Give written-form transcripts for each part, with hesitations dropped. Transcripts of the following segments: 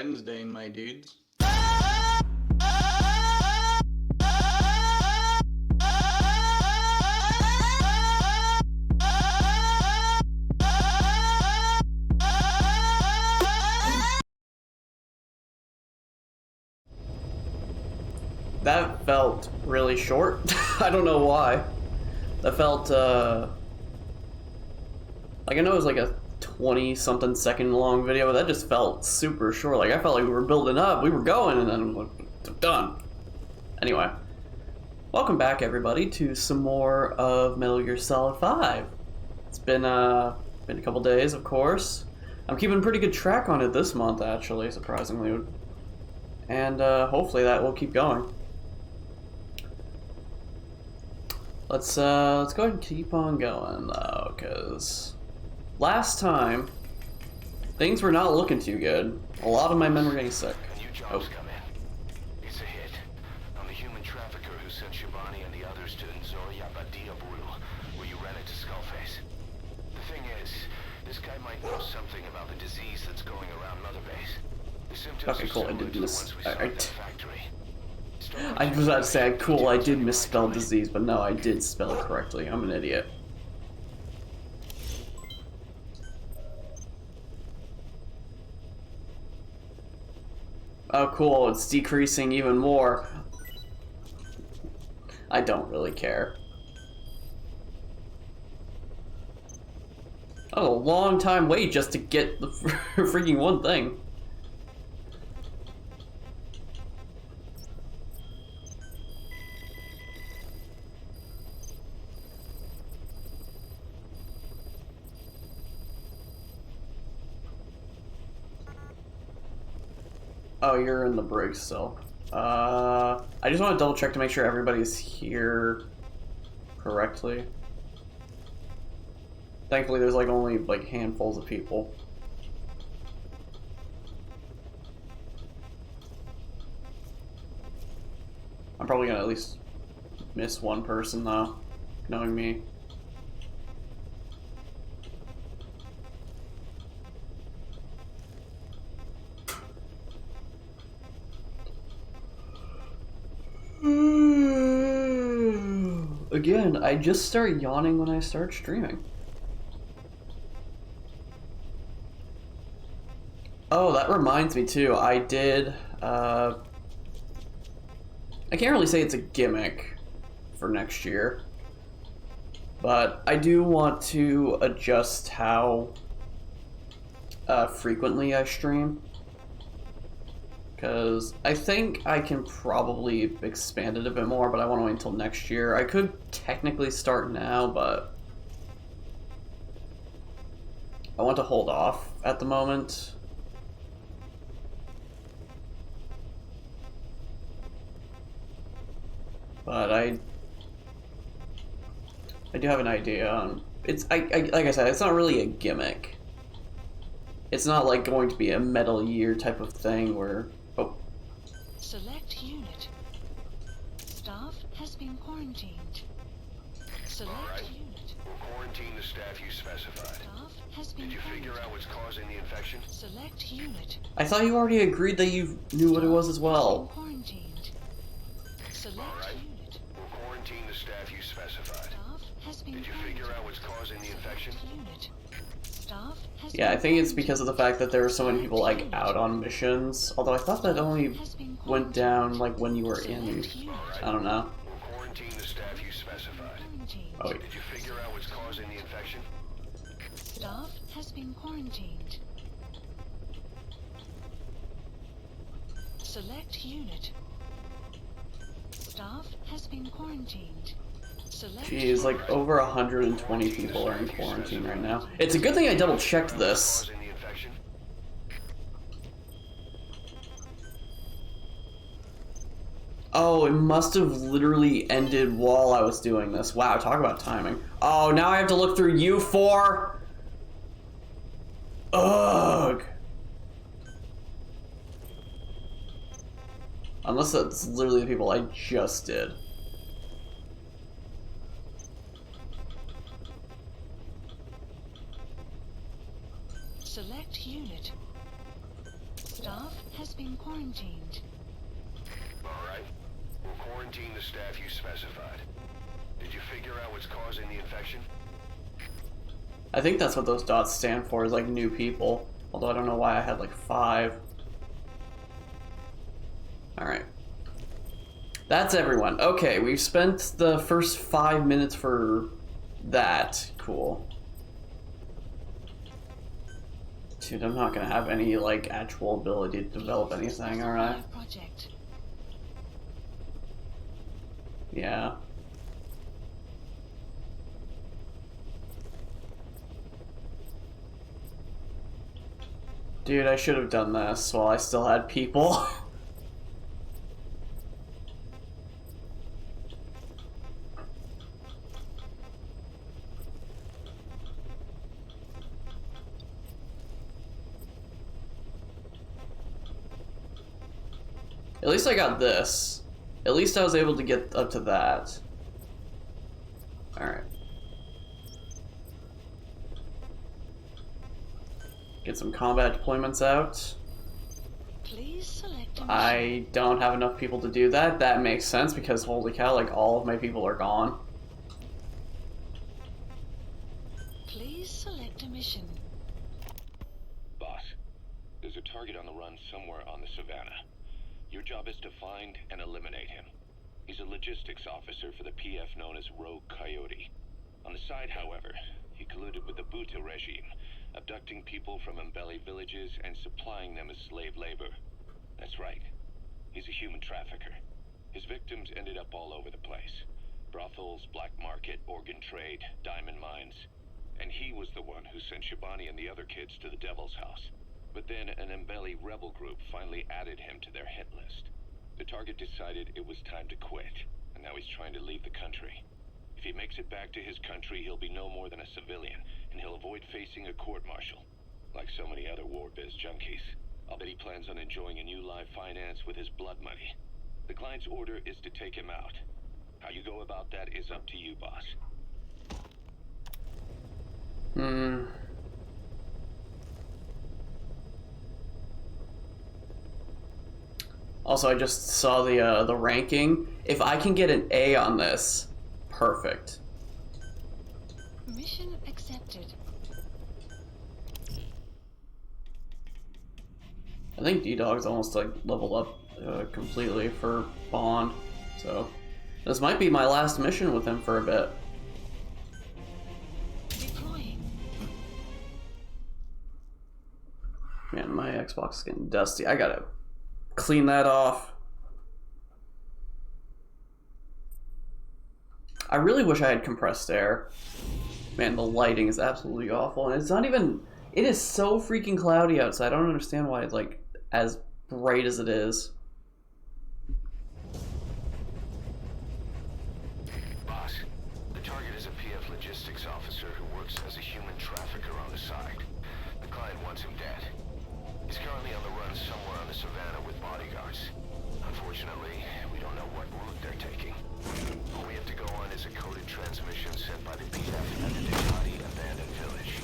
Wednesday, my dudes. That felt really short. I don't know why. That felt, like I know it was like a 20-something second long video, but that just felt super short. Like I felt like we were building up, we were going, and then like, done. Anyway, welcome back everybody to some more of Metal Gear Solid 5. It's been a couple days, of course. I'm keeping pretty good track on it this month, actually, surprisingly. And hopefully that will keep going. Let's go ahead and keep on going though, because last time things were not looking too good. A lot of my men were getting sick. A new job's come in. It's a hit. I'm the human trafficker who sent Shivani and the others to Nzoria Badia Buru, where you ran into Skullface. The thing is, this guy might know something about the disease that's going around Mother Base. The symptoms Okay, cool. I are similar did to the miss. ones we saw in the factory. I was about to say, cool. I did misspell disease, but no, I did spell it correctly. I'm an idiot. Oh, cool. It's decreasing even more. I don't really care. Oh, a long time wait just to get the freaking one thing. Oh, you're in the brig still. I just want to double check to make sure everybody's here correctly. Thankfully, there's like only like handfuls of people. I'm probably gonna at least miss one person though, knowing me. Again, I just start yawning when I start streaming. Oh, that reminds me too. I did, I can't really say it's a gimmick for next year, but I do want to adjust how frequently I stream. Because I think I can probably expand it a bit more, but I want to wait until next year. I could technically start now, but I want to hold off at the moment. But I do have an idea on it's like I said, it's not really a gimmick. It's not like going to be a Metal Year type of thing where Select unit. Staff has been quarantined. Select unit. We'll quarantine the staff you specified. Staff has been Did you figure out what's causing the infection? Select unit. I thought you already agreed that you knew what it was as well. Quarantined. Select unit. We'll quarantine the staff you specified. Staff has been Did you figure out what's causing the infection? unit. Staff has Yeah, I think it's because of the fact that there were so many people like out on missions. Although I thought that only went down like when you were in. I don't know. We'll quarantine the staff you specified. Oh wait. Did you figure out what's causing the infection? Staff has been quarantined. Select unit. Staff has been quarantined. Select Jeez, like over 120 people are in quarantine right now. It's a good thing I double checked this. Causing the infection? Oh, it must have literally ended while I was doing this. Wow, talk about timing. Oh, now I have to look through U4? Ugh. Unless that's literally the people I just did. Select unit. Staff has been quarantined. Alright. We'll quarantine the staff you specified. Did you figure out what's causing the infection? I think that's what those dots stand for, is like new people. Although I don't know why I had like 5. Alright. That's everyone. Okay, we've spent the first 5 minutes for that. Cool. Dude, I'm not gonna have any like actual ability to develop anything, alright? Project. Yeah. Dude, I should have done this while I still had people. At least I got this. At least I was able to get up to that. Alright. Get some combat deployments out. Please select a mission. I don't have enough people to do that. That makes sense because holy cow, like all of my people are gone. Please select a mission. Boss, there's a target on the run somewhere on the Savannah. Your job is to find and eliminate him. He's a logistics officer for the PF known as Rogue Coyote. On the side, however, he colluded with the Buta regime, abducting people from Mbeli villages and supplying them as slave labor. That's right. He's a human trafficker. His victims ended up all over the place. Brothels, black market, organ trade, diamond mines. And he was the one who sent Shabani and the other kids to the Devil's House. But then an Mbeli rebel group finally added him to their hit list. The target decided it was time to quit, and now he's trying to leave the country. If he makes it back to his country, he'll be no more than a civilian, and he'll avoid facing a court-martial. Like so many other war biz junkies. I'll bet he plans on enjoying a new live finance with his blood money. The client's order is to take him out. How you go about that is up to you, boss. Also, I just saw the ranking. If I can get an A on this, perfect. Mission accepted. I think D-Dog's almost like leveled up completely for Bond, so this might be my last mission with him for a bit. Deploying. Man, my Xbox is getting dusty. I gotta clean that off. I really wish I had compressed air. Man, the lighting is absolutely awful, and it's not even. It is so freaking cloudy outside. I don't understand why it's like as bright as it is. Boss, the target is a PF logistics officer who works as a human trafficker on the side. The client wants him dead. He's currently on the run somewhere on the Savannah with bodyguards. Unfortunately, we don't know what route they're taking. All we have to go on is a coded transmission sent by the PF at the Ditati abandoned village.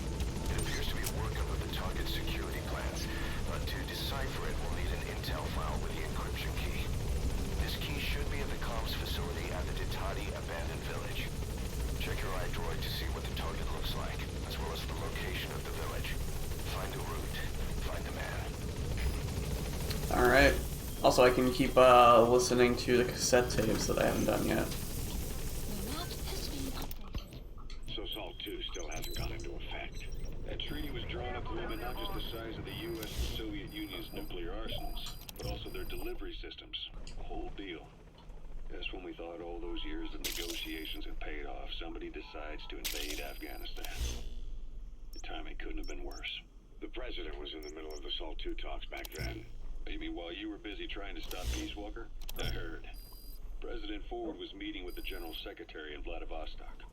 It appears to be a workup of the target's security plans, but to decipher it, we'll need an intel file with the encryption key. This key should be at the comms facility at the Ditati abandoned village. Check your iDroid to see what the target looks like, as well as the location of the village. Find the route. Find the man. Alright. Also, I can keep listening to the cassette tapes that I haven't done yet. The map has been updated. So SALT II still hasn't gone into effect. That treaty was drawn up to limit not just the size of the U.S. and Soviet Union's nuclear arsenals, but also their delivery systems. The whole deal. Just when we thought all those years of negotiations had paid off, somebody decides to invade Afghanistan. The timing couldn't have been worse. The president was in the middle of the SALT II talks back then. Maybe while you were busy trying to stop Peace Walker? I heard. President Ford was meeting with the General Secretary in Vladivostok.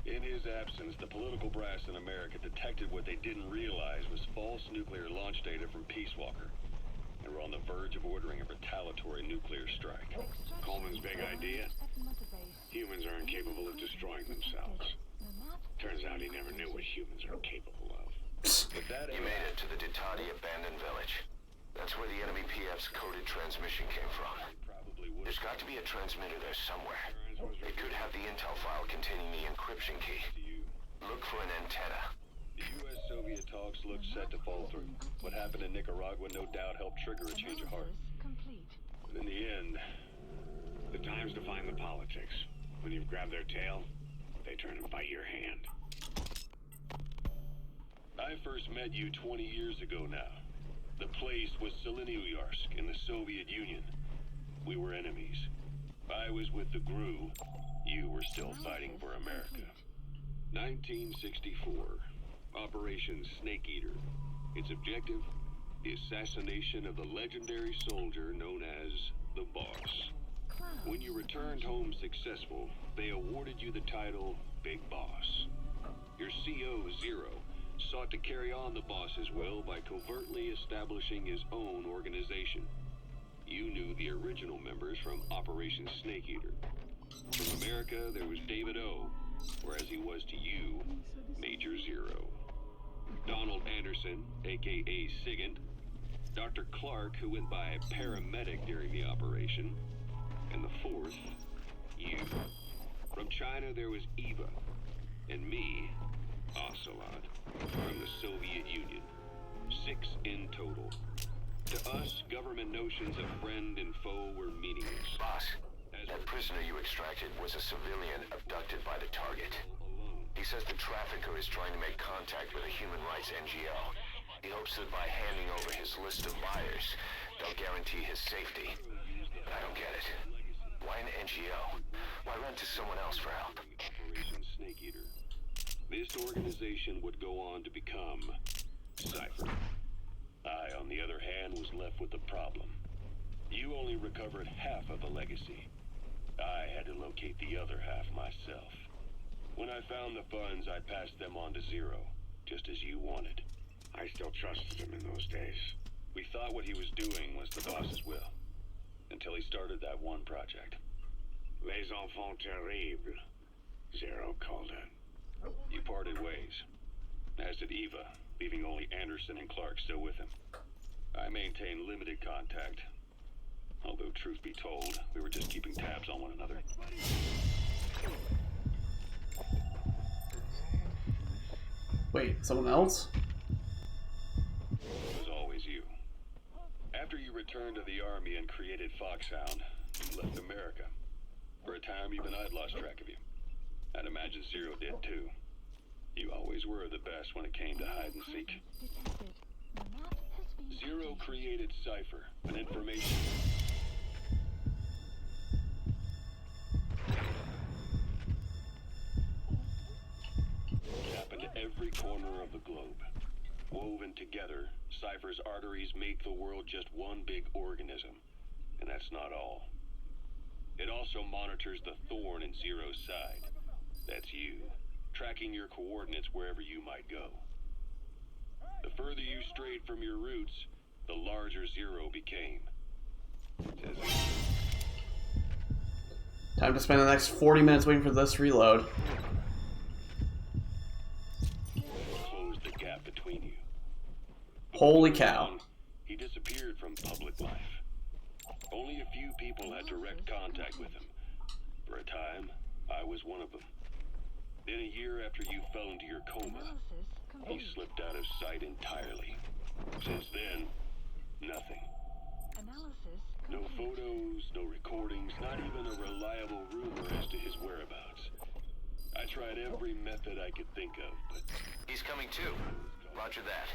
In his absence, the political brass in America detected what they didn't realize was false nuclear launch data from Peace Walker. They were on the verge of ordering a retaliatory nuclear strike. Coleman's big idea? Humans are incapable of destroying themselves. Turns out he never knew what humans are capable of. But that You made it to the Ditati abandoned village. That's That's where the enemy PF's coded transmission came from. Probably would. There's got to be a transmitter there somewhere. It could have the intel file containing the encryption key. To you. Look for an antenna. The U.S.-Soviet talks look set to fall through. What happened in Nicaragua no doubt helped trigger a change of heart. Complete. But in the end, the time's define the politics. When you've grabbed their tail, they turn and bite your hand. I first met you 20 years ago now. The place was Selenouyarsk in the Soviet Union. We were enemies. I was with the GRU. You were still fighting for America. 1964. Operation Snake Eater. Its objective? The assassination of the legendary soldier known as the Boss. When you returned home successful, they awarded you the title Big Boss. Your CO, Zero, sought to carry on the boss's will by covertly establishing his own organization. You knew the original members from Operation Snake Eater. From America, there was David O, whereas he was to you, Major Zero. Donald Anderson, aka Sigint, Dr. Clark, who went by paramedic during the operation, and the fourth, you. From China, there was Eva, and me, Ocelot, from the Soviet Union. 6 in total. To us, government notions of friend and foe were meaningless. Boss, that prisoner you extracted was a civilian abducted by the target. He says the trafficker is trying to make contact with a human rights NGO. He hopes that by handing over his list of buyers, they'll guarantee his safety. But I don't get it. Why an NGO? Why run to someone else for help? Operation Snake Eater. This organization would go on to become Cypher. I, on the other hand, was left with the problem. You only recovered half of the legacy. I had to locate the other half myself. When I found the funds, I passed them on to Zero, just as you wanted. I still trusted him in those days. We thought what he was doing was the boss's will, until he started that one project. Les enfants terribles, Zero called it. You parted ways, as did Eva, leaving only Anderson and Clark still with him. I maintained limited contact, although truth be told, we were just keeping tabs on one another. Wait, someone else? It was always you. After you returned to the army and created Foxhound, you left America. For a time, even I'd lost track of you. I'd imagine Zero did too. You always were the best when it came to hide and seek. Detected. The map has been Zero updated. created Cypher, an information. Happened to every corner of the globe. Woven together, Cypher's arteries make the world just one big organism. And that's not all. It also monitors the thorn in Zero's side. That's you, tracking your coordinates wherever you might go. The further you strayed from your roots, the larger Zero became. It's as if Time to spend the next 40 minutes waiting for this reload. he closed the gap between you. Holy cow. He disappeared from public life. Only a few people had direct contact with him. For a time, I was one of them. Then a year after you fell into your coma, Analysis he complete. slipped out of sight entirely. Since then, nothing. Analysis No complete. photos, no recordings, not even a reliable rumor as to his whereabouts. I tried every method I could think of, but He's coming too. Roger that.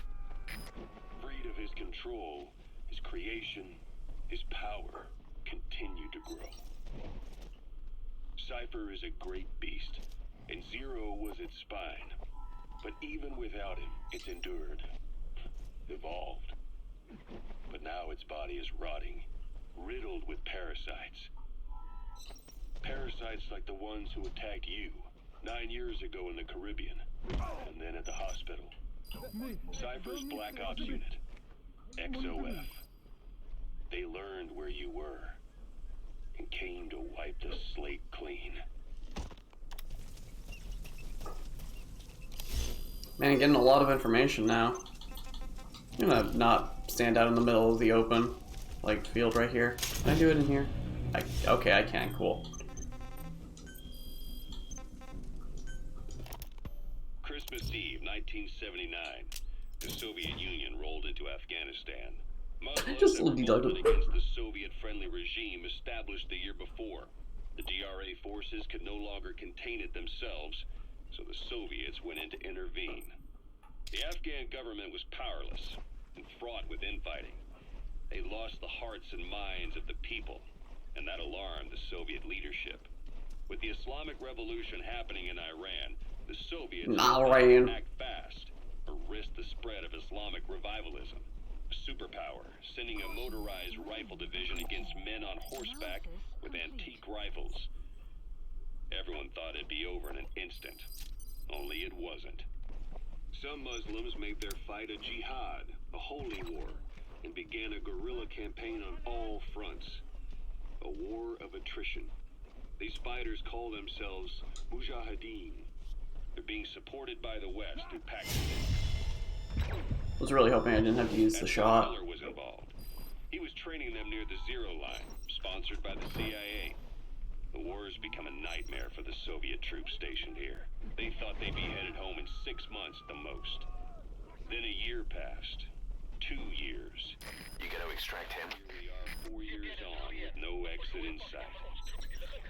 freed of his control, his creation, his power continued to grow. Cypher is a great beast, and Zero was its spine. But even without him, it's endured, evolved. But now its body is rotting, riddled with parasites. Parasites like the ones who attacked you 9 years ago in the Caribbean, and then at the hospital. Cypher's Black Ops Unit, XOF. They learned where you were, and came to wipe the slate clean. Man, getting a lot of information now. I'm gonna not stand out in the middle of the open, like, field right here. Can I do it in here? Okay, I can. Cool. Christmas Eve, 1979. The Soviet Union rolled into Afghanistan. Muslims Just that a little revolted deductive. against the Soviet-friendly regime established the year before. The DRA forces could no longer contain it themselves, so the Soviets went in to intervene. The Afghan government was powerless and fraught with infighting. They lost the hearts and minds of the people, and that alarmed the Soviet leadership. With the Islamic Revolution happening in Iran, the Soviets had to act fast or risk the spread of Islamic revivalism. A superpower, sending a motorized rifle division against men on horseback with antique rifles. Everyone thought it'd be over in an instant. Only it wasn't. Some Muslims made their fight a jihad, a holy war, and began a guerrilla campaign on all fronts. A war of attrition. These fighters call themselves Mujahideen. They're being supported by the West through Pakistan. I was really hoping I didn't have to use the shot. Miller was involved. He was training them near the Zero Line, sponsored by the CIA. The war has become a nightmare for the Soviet troops stationed here. They thought they'd be headed home in 6 months at the most. Then a year passed. 2 years. You gotta extract him. Here we are 4 years on with no exit in sight.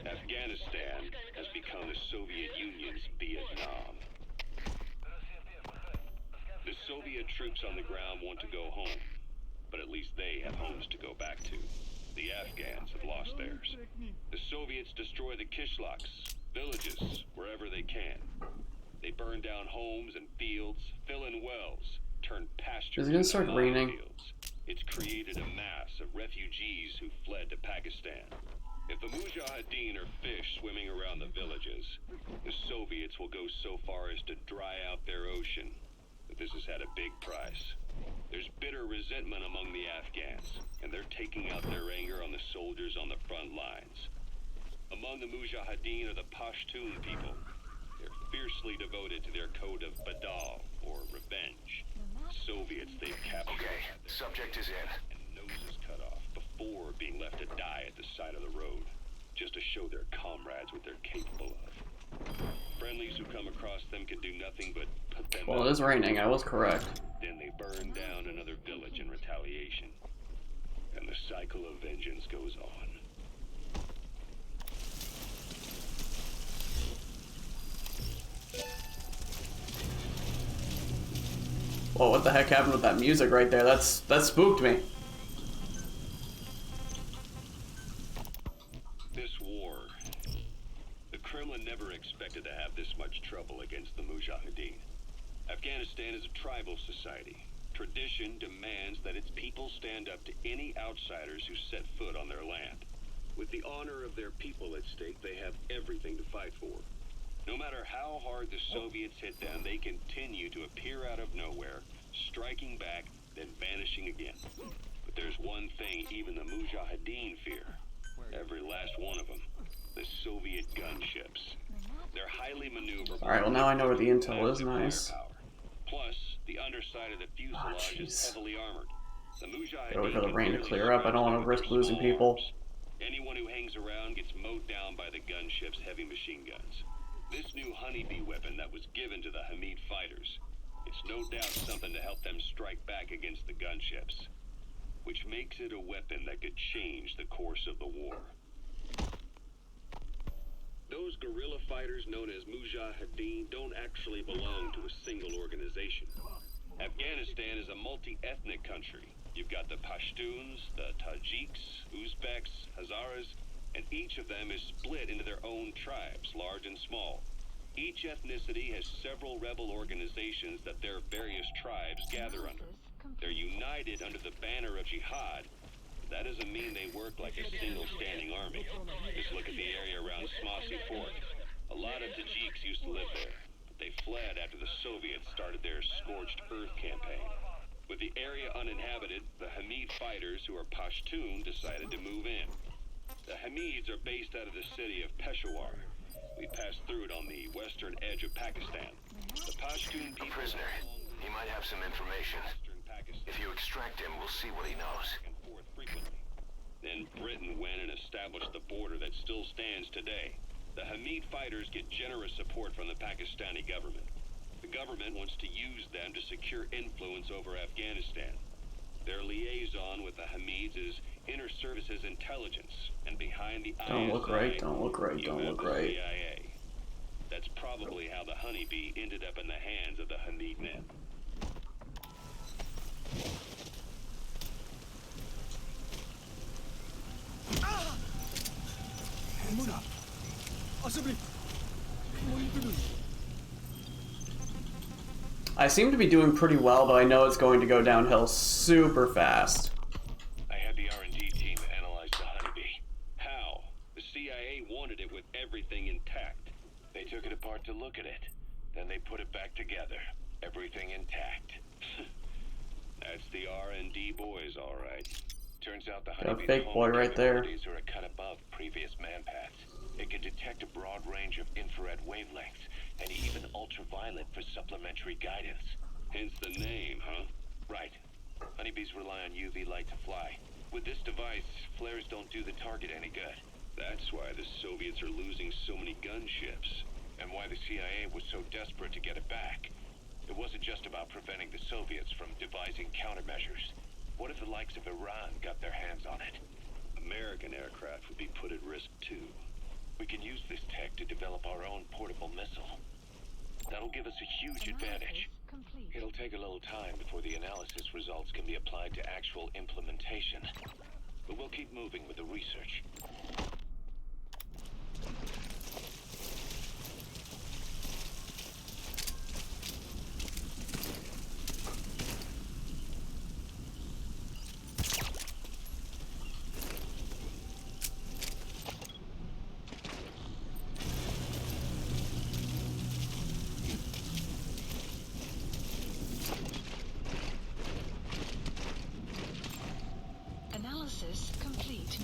Afghanistan has become the Soviet Union's Vietnam. The Soviet troops on the ground want to go home, but at least they have homes to go back to. The Afghans have lost theirs. The Soviets destroy the kishlaks, villages, wherever they can. They burn down homes and fields, fill in wells, turn pastures Is it gonna into start raining? minefields. It's created a mass of refugees who fled to Pakistan. If the Mujahideen are fish swimming around the villages, the Soviets will go so far as to dry out their ocean. But this has had a big price. There's bitter resentment among the Afghans, and they're taking out their anger on the soldiers on the front lines. Among the Mujahideen are the Pashtun people. They're fiercely devoted to their code of Badal, or revenge. Soviets they've captured Okay, subject is in. and noses cut off before being left to die at the side of the road, just to show their comrades what they're capable of. Friendlies who come across them can do nothing but put them Well, out. it is raining. I was correct. Then they burn down another village in retaliation. And the cycle of vengeance goes on. Whoa, what the heck happened with that music right there? That spooked me. This war, the Kremlin never expected to have this much trouble against the Mujahideen. Afghanistan is a tribal society. Tradition demands that its people stand up to any outsiders who set foot on their land. With the honor of their people at stake, they have everything to fight for. No matter how hard the Soviets hit them, they continue to appear out of nowhere, striking back, then vanishing again. But there's one thing even the Mujahideen fear. Every last one of them. The Soviet gunships. They're highly maneuverable. Alright, well now I know where the intel is. Massive Nice. firepower. Plus, the underside of the fuselage is jeez. heavily armored. The Gotta wait for the Mujahideen rain to can clear up. I don't want to barely risk scratch them with losing their small people. arms. Anyone who hangs around gets mowed down by the gunship's heavy machine guns. This new honeybee weapon that was given to the Hamid fighters, it's no doubt something to help them strike back against the gunships, which makes it a weapon that could change the course of the war. Those guerrilla fighters known as Mujahideen don't actually belong to a single organization. Afghanistan is a multi-ethnic country. You've got the Pashtuns, the Tajiks, Uzbeks, Hazaras, and each of them is split into their own tribes, large and small. Each ethnicity has several rebel organizations that their various tribes gather under. They're united under the banner of jihad. That doesn't mean they work like a single standing army. Just look at the area around Smasi Fort. A lot of Tajiks used to live there, but they fled after the Soviets started their Scorched Earth campaign. With the area uninhabited, the Hamid fighters, who are Pashtun, decided to move in. The Hamids are based out of the city of Peshawar. We passed through it on the western edge of Pakistan. The Pashtun people... Prisoner, he might have some information. Pakistan. If you extract him, we'll see what he knows. And forth frequently. Then Britain went and established the border that still stands today. The Hamid fighters get generous support from the Pakistani government. The government wants to use them to secure influence over Afghanistan. Their liaison with the Hamids is Inter Services Intelligence, and behind the Don't look ISI, right, don't look right, you don't have look the right. CIA. That's probably how the Honeybee ended up in the hands of the Hamid men. I seem to be doing pretty well, but I know it's going to go downhill super fast. I had the R&D team analyze the Honeybee. How? The CIA wanted it with everything intact. They took it apart to look at it. Then they put it back together. Everything intact. That's the R&D boys, all right. Turns out the Got a Honeybee's fake boy homing right there. capabilities are a cut above previous manpads. It can detect a broad range of infrared wavelengths, and even ultraviolet for supplementary guidance. Hence the name, huh? Right. Honeybees rely on UV light to fly. With this device, flares don't do the target any good. That's why the Soviets are losing so many gunships, and why the CIA was so desperate to get it back. It wasn't just about preventing the Soviets from devising countermeasures. What if the likes of Iran got their hands on it? American aircraft would be put at risk too. We can use this tech to develop our own portable missile. That'll give us a huge advantage. Analysis complete. It'll take a little time before the analysis results can be applied to actual implementation. But we'll keep moving with the research. Analysis complete.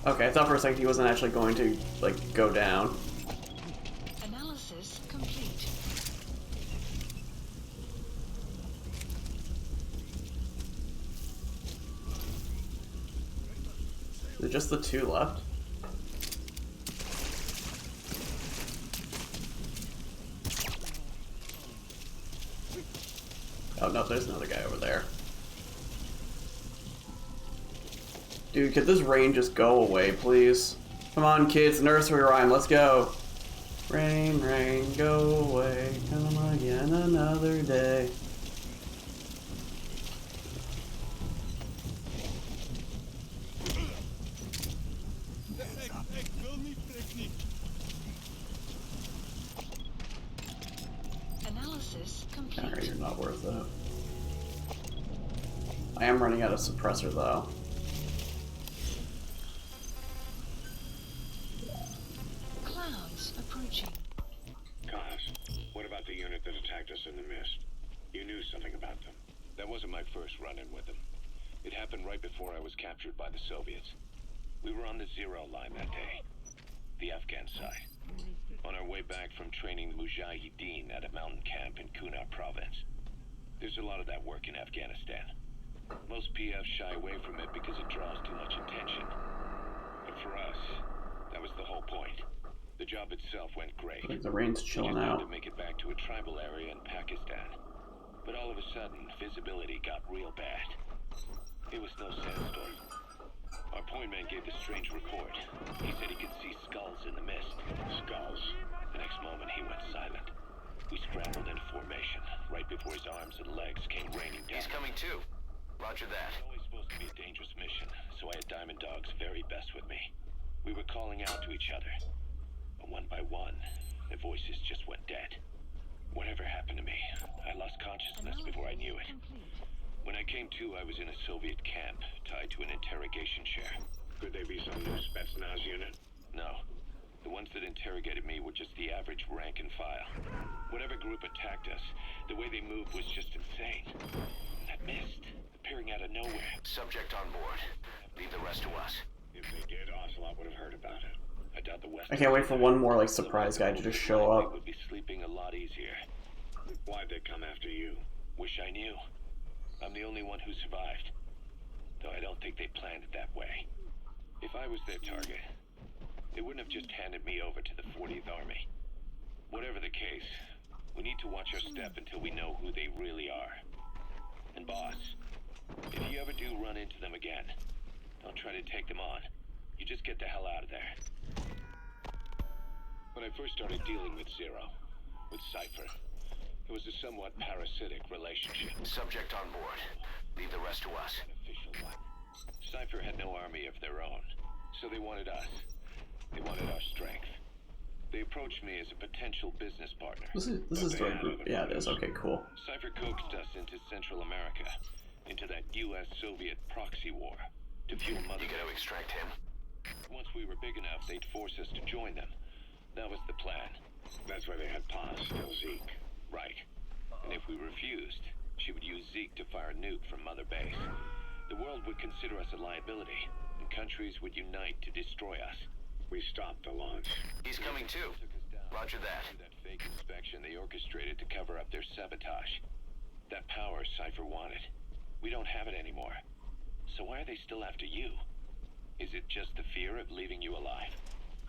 Okay, I thought for a second he wasn't actually going to, like, go down. Analysis complete. Is it just the two left? Oh no, there's another guy over there. Dude, could this rain just go away, please? Come on, kids, nursery rhyme, let's go. Rain, rain, go away, come again another day. Analysis complete. Alright, you're not worth it. I am running out of suppressor, though. Clouds approaching. Gosh, what about the unit that attacked us in the mist? You knew something about them. That wasn't my first run-in with them. It happened right before I was captured by the Soviets. We were on the zero line that day, the Afghan side, on our way back from training the Mujahideen at a mountain camp in Kunar province. There's a lot of that work in Afghanistan. Most PFs shy away from it because it draws too much attention. But for us, that was the whole point. The job itself went great. I think the rain's We chilling just had out. to make it back to a tribal area in Pakistan. But all of a sudden, visibility got real bad. It was no sandstorm. Our point man gave this strange report. He said he could see skulls in the mist. Skulls? The next moment, he went silent. We scrambled into formation, right before his arms and legs came raining down. He's coming too. Roger that. It was always supposed to be a dangerous mission, so I had Diamond Dog's very best with me. We were calling out to each other. But one by one, the voices just went dead. Whatever happened to me, I lost consciousness before I knew it. Complete. When I came to, I was in a Soviet camp, tied to an interrogation chair. Could they be some new Spetsnaz unit? No. The ones that interrogated me were just the average rank and file. Whatever group attacked us, the way they moved was just insane. That mist, appearing out of nowhere. Subject on board. Leave the rest to us. If they did, Ocelot would have heard about it. I doubt the West... I can't wait for one more like surprise guy to just show up. would be sleeping a lot easier. Why'd they come after you? Wish I knew. I'm the only one who survived. Though I don't think they planned it that way. If I was their target, they wouldn't have just handed me over to the 40th Army. Whatever the case, we need to watch our step until we know who they really are. And boss, if you ever do run into them again, don't try to take them on. You just get the hell out of there. When I first started dealing with Zero, with Cypher, it was a somewhat parasitic relationship. Subject on board. Leave the rest to us. Official one. Cypher had no army of their own, so they wanted us. They wanted our strength. They approached me as a potential business partner. This is the right group. Yeah, it is. Okay, cool. Cypher coaxed us into Central America, into that U.S.-Soviet proxy war, to fuel Mother. You gotta extract him. Once we were big enough, they'd force us to join them. That was the plan. That's why they had Paz steal Zeke. Right. And if we refused, she would use Zeke to fire a nuke from Mother Base. The world would consider us a liability, and countries would unite to destroy us. We stopped the launch. He's coming too. Roger that. That fake inspection they orchestrated to cover up their sabotage. That power Cypher wanted. We don't have it anymore. So why are they still after you? Is it just the fear of leaving you alive?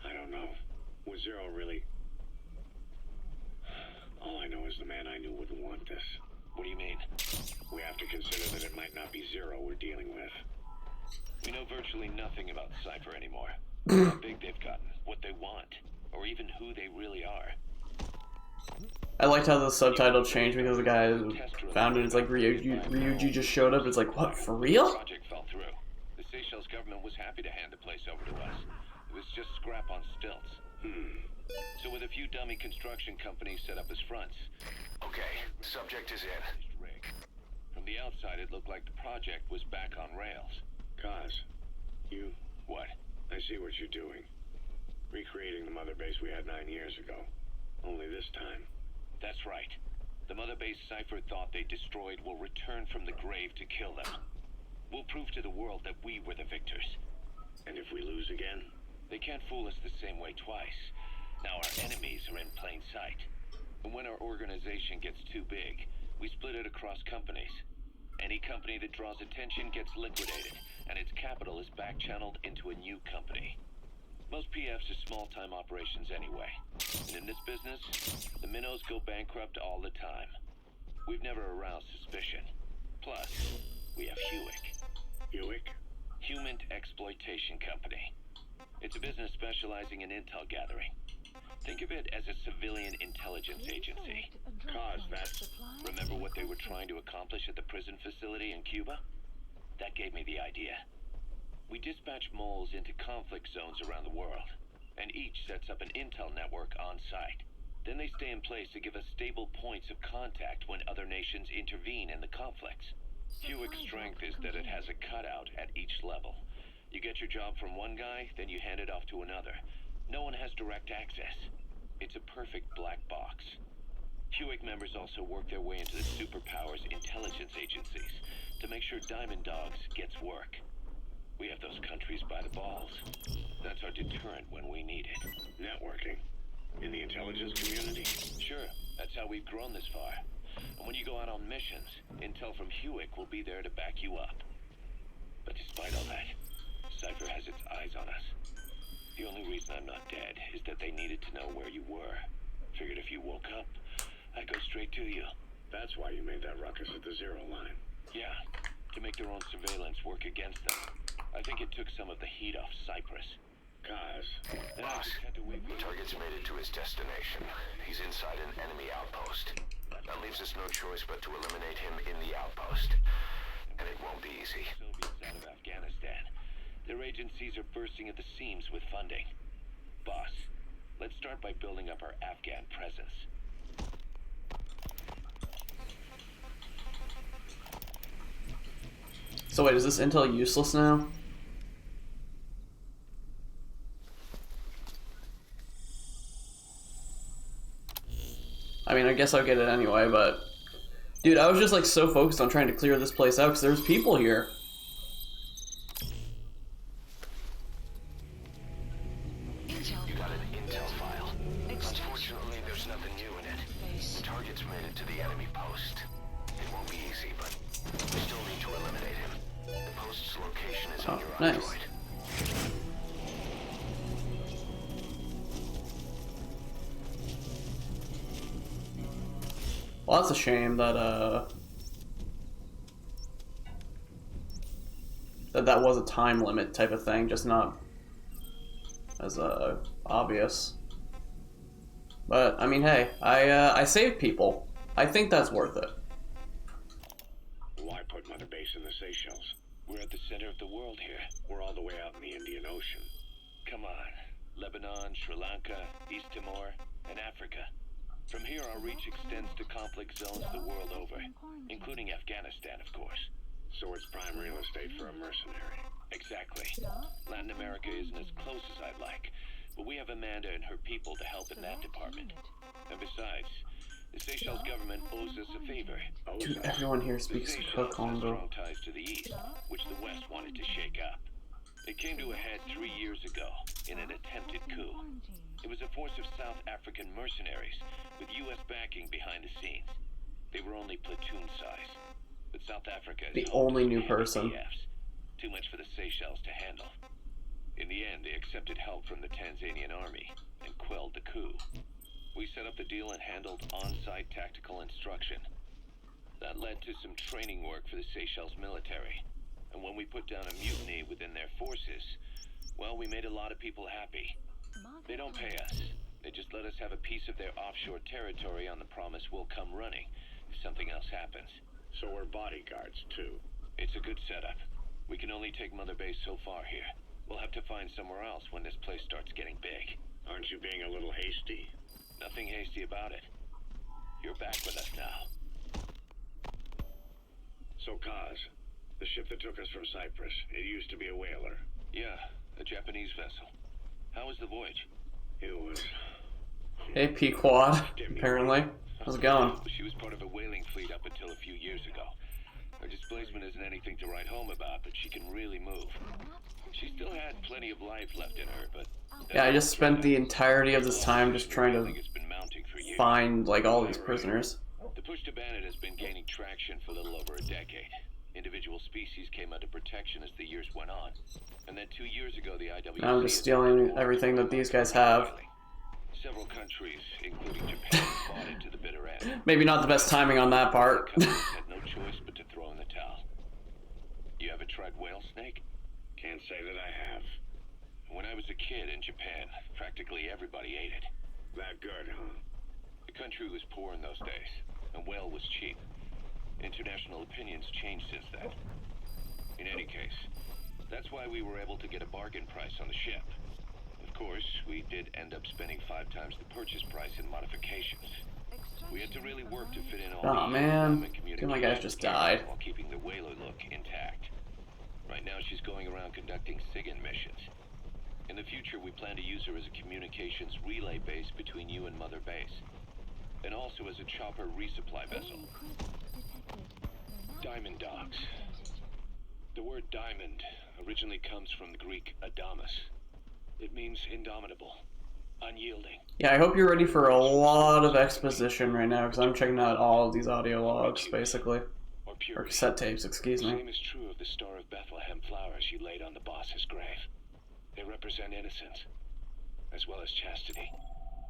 I don't know. Was Zero really... All I know is the man I knew wouldn't want this. What do you mean? We have to consider that it might not be Zero we're dealing with. We know virtually nothing about Cypher anymore. How big they've gotten, what they want, or even who they really are. I liked how the subtitle changed because the guy who found it, it's like Ryuji just showed up. It's like, what, for real? The project fell through. The Seychelles government was happy to hand the place over to us. It was just scrap on stilts. So with a few dummy construction companies set up as fronts. Okay, subject is in. From the outside, it looked like the project was back on rails. Kaz, you... What? I see what you're doing. Recreating the Mother Base we had 9 years ago. Only this time. That's right. The Mother Base Cypher thought they destroyed will return from the grave to kill them. We'll prove to the world that we were the victors. And if we lose again? They can't fool us the same way twice. Now our enemies are in plain sight. And when our organization gets too big, we split it across companies. Any company that draws attention gets liquidated, and its capital is back-channeled into a new company. Most PFs are small-time operations anyway. And in this business, the minnows go bankrupt all the time. We've never aroused suspicion. Plus, we have Hewick. Hewick? Human Exploitation Company. It's a business specializing in intel gathering. Think of it as a civilian intelligence agency. Cause that's... Remember what they were trying to accomplish at the prison facility in Cuba? That gave me the idea. We dispatch moles into conflict zones around the world, and each sets up an intel network on site. Then they stay in place to give us stable points of contact when other nations intervene in the conflicts. Hewick's strength is that it has a cutout at each level. You get your job from one guy, then you hand it off to another. No one has direct access. It's a perfect black box. Hewick members also work their way into the superpowers intelligence agencies to make sure Diamond Dogs gets work. We have those countries by the balls. That's our deterrent when we need it. Networking? In the intelligence community? Sure, that's how we've grown this far. And when you go out on missions, intel from Hewick will be there to back you up. But despite all that, Cypher has its eyes on us. The only reason I'm not dead is that they needed to know where you were. Figured if you woke up, I'd go straight to you. That's why you made that ruckus at the Zero line. Yeah, to make their own surveillance work against them. I think it took some of the heat off Cyprus. Kaz. Boss, the target's made it to his destination. He's inside an enemy outpost. That leaves us no choice but to eliminate him in the outpost. And it won't be easy. Soviets out of Afghanistan. Their agencies are bursting at the seams with funding. Boss, let's start by building up our Afghan presence. So wait, is this intel useless now? I mean, I guess I'll get it anyway, but... Dude, I was just like so focused on trying to clear this place out because there's people here. Intel. You got an intel file. Extraction. Unfortunately, there's nothing new in it. Base. The target's made it to the enemy post. It won't be easy, but we still need to eliminate him. The post's location is on your nice. Android. Well, that's a shame that that was a time limit type of thing, just not as obvious. But I mean, hey, I saved people. I think that's worth it. Why put Mother Base in the Seychelles? We're at the center of the world here. We're all the way out in the Indian Ocean. Come on. Lebanon, Sri Lanka, East Timor, and Africa. From here, our reach extends to conflict zones the world over, including Afghanistan, of course. So it's prime real estate for a mercenary. Exactly. Latin America isn't as close as I'd like, but we have Amanda and her people to help in that department. And besides, the Seychelles government owes us a favor. Dude, everyone here The speaks Seychelles Hook has Congo. strong ties to the east, which the West wanted to shake up. It came to a head 3 years ago in an attempted coup. It was a force of South African mercenaries with U.S. backing behind the scenes. They were only platoon size, but South Africa is The home to only some new heavy person. PFs. Too much for the Seychelles to handle. In the end, they accepted help from the Tanzanian army and quelled the coup. We set up the deal and handled on-site tactical instruction. That led to some training work for the Seychelles military. And when we put down a mutiny within their forces, well, we made a lot of people happy. They don't pay us. They just let us have a piece of their offshore territory on the promise we'll come running if something else happens. So we're bodyguards, too. It's a good setup. We can only take Mother Base so far here. We'll have to find somewhere else when this place starts getting big. Aren't you being a little hasty? Nothing hasty about it. You're back with us now. So, Kaz, the ship that took us from Cyprus, it used to be a whaler. Yeah, a Japanese vessel. How was the voyage? It was... Hey, P-Quad, apparently. How's it going? She was part of a whaling fleet up until a few years ago. Her displacement isn't anything to write home about, but she can really move. She still had plenty of life left in her, but... Yeah, I just spent the entirety of this time just trying to It's been mounting for years. find, like, all these prisoners. The push to ban it has been gaining traction for a little over a decade. Individual species came under protection as the years went on. And then 2 years ago, the IWC... Now I'm just stealing everything that these guys have. Several countries, including Japan, fought it to the bitter end. Maybe not the best timing on that part. Countries had no choice but to throw in the towel. You ever tried whale snake? Can't say that I have. When I was a kid in Japan, practically everybody ate it. That good, huh? The country was poor in those days, and whale was cheap. International opinions changed since then. In any case, that's why we were able to get a bargain price on the ship. Of course, we did end up spending 5 times the purchase price in modifications. We had to really work to fit in all Aw, the man. communication Two of my guys just died. while keeping the whaler look intact. Right now, she's going around conducting SIGINT missions. In the future, we plan to use her as a communications relay base between you and Mother Base, and also as a chopper resupply vessel. Diamond dogs. The word diamond originally comes from the Greek adamas. It means indomitable, unyielding. Yeah, I hope you're ready for a lot of exposition right now, because I'm checking out all of these audio logs, basically. Or Or purity. cassette tapes, excuse The me. same is true of the Star of Bethlehem flowers you laid on the boss's grave. They represent innocence, as well as chastity,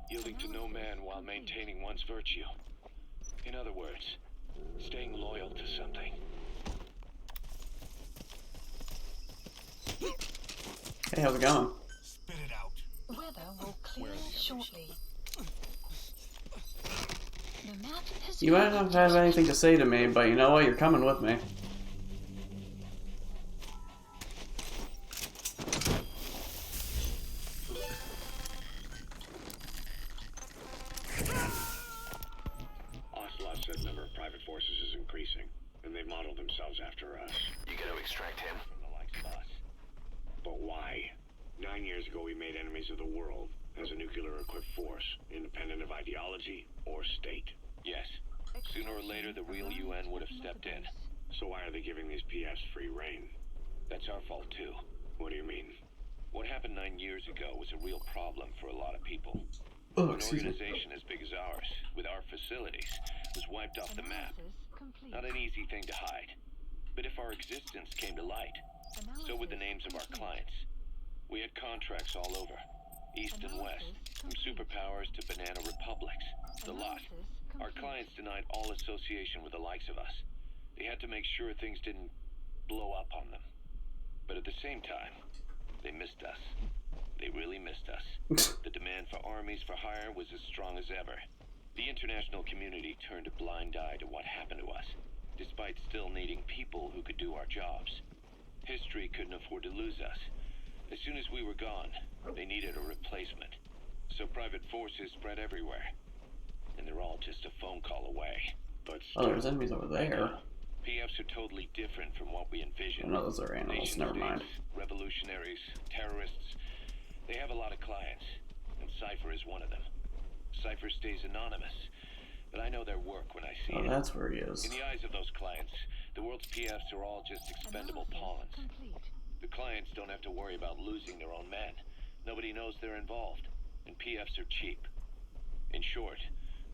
yielding to no man while maintaining one's virtue. In other words, staying loyal to something. Hey, how's it going? Spit it out. Weather will clear shortly. The map has You might not have anything to say to me, but you know what? You're coming with me. Ocelot said the number of private forces is increasing, and they model themselves after us. You gotta extract him. From the likes of us. But why? 9 years ago we made enemies of the world, as a nuclear-equipped force, independent of ideology or state. Yes. Sooner or later, the real UN would have stepped in. So why are they giving these PFs free reign? That's our fault, too. What do you mean? What happened 9 years ago was a real problem for a lot of people. Oh, An excuse me. organization as big as ours, with our facilities, was wiped off the map. Analysis complete. Not an easy thing to hide. But if our existence came to light, so would the names of our clients. We had contracts all over, east and west, from superpowers to banana republics, the lot. Our clients denied all association with the likes of us. They had to make sure things didn't blow up on them. But at the same time, they missed us. They really missed us. The demand for armies for hire was as strong as ever. The international community turned a blind eye to what happened to us, despite still needing people who could do our jobs. History couldn't afford to lose us. As soon as we were gone, they needed a replacement. So private forces spread everywhere. And they're all just a phone call away. But Oh, there's enemies over there. PFs are totally different from what we envisioned. Oh, no, those are animals. Nation Never mind. states, revolutionaries, terrorists. They have a lot of clients, and Cypher is one of them. Cypher stays anonymous, but I know their work when I see Oh, it. that's where he is. In the eyes of those clients, the world's PFs are all just expendable pawns. Complete. The clients don't have to worry about losing their own men. Nobody knows they're involved, and PFs are cheap. In short,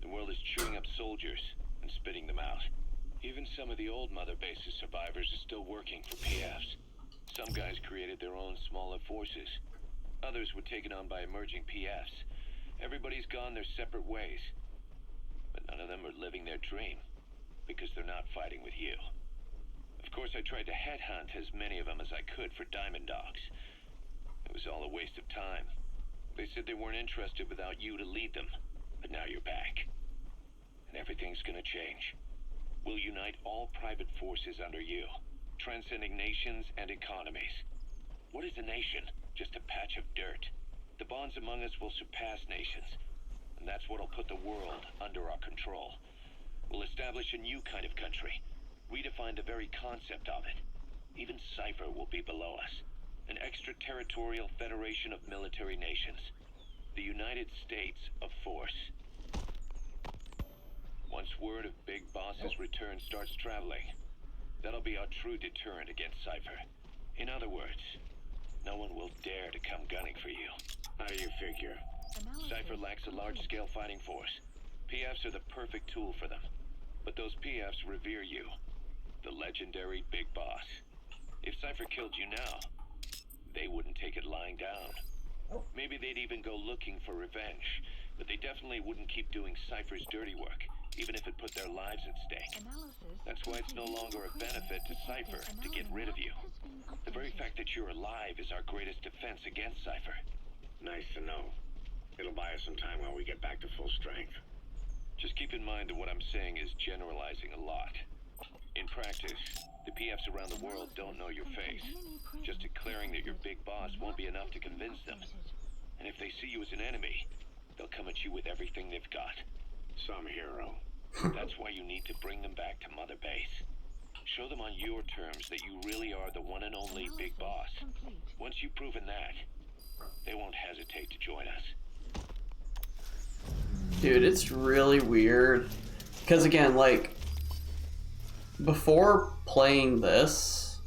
the world is chewing up soldiers and spitting them out. Even some of the old Mother Base's survivors are still working for PFs. Some guys created their own smaller forces. Others were taken on by emerging PFs. Everybody's gone their separate ways. But none of them are living their dream, because they're not fighting with you. Of course, I tried to headhunt as many of them as I could for Diamond Dogs. It was all a waste of time. They said they weren't interested without you to lead them. But now you're back. And everything's gonna change. We'll unite all private forces under you, transcending nations and economies. What is a nation? Just a patch of dirt. The bonds among us will surpass nations, and that's what'll put the world under our control. We'll establish a new kind of country, redefine the very concept of it. Even Cypher will be below us, an extraterritorial federation of military nations, the United States of Force. Once word of Big Boss's return starts traveling, that'll be our true deterrent against Cypher. In other words, no one will dare to come gunning for you. how do you figure? Cypher lacks a large-scale fighting force. PFs are the perfect tool for them. But those PFs revere you, the legendary Big Boss. If Cypher killed you now, they wouldn't take it lying down. Maybe they'd even go looking for revenge, but they definitely wouldn't keep doing Cypher's dirty work, even if it put their lives at stake. That's why it's no longer a benefit to Cypher to get rid of you. The very fact that you're alive is our greatest defense against Cypher. Nice to know. It'll buy us some time while we get back to full strength. Just keep in mind that what I'm saying is generalizing a lot. In practice, the PFs around the world don't know your face. Just declaring that you're Big Boss won't be enough to convince them. And if they see you as an enemy, they'll come at you with everything they've got. Some hero. That's why you need to bring them back to Mother Base. Show them on your terms that you really are the one and only Big Boss. Once you've proven that, they won't hesitate to join us. Dude, it's really weird. Because again, like, before playing this,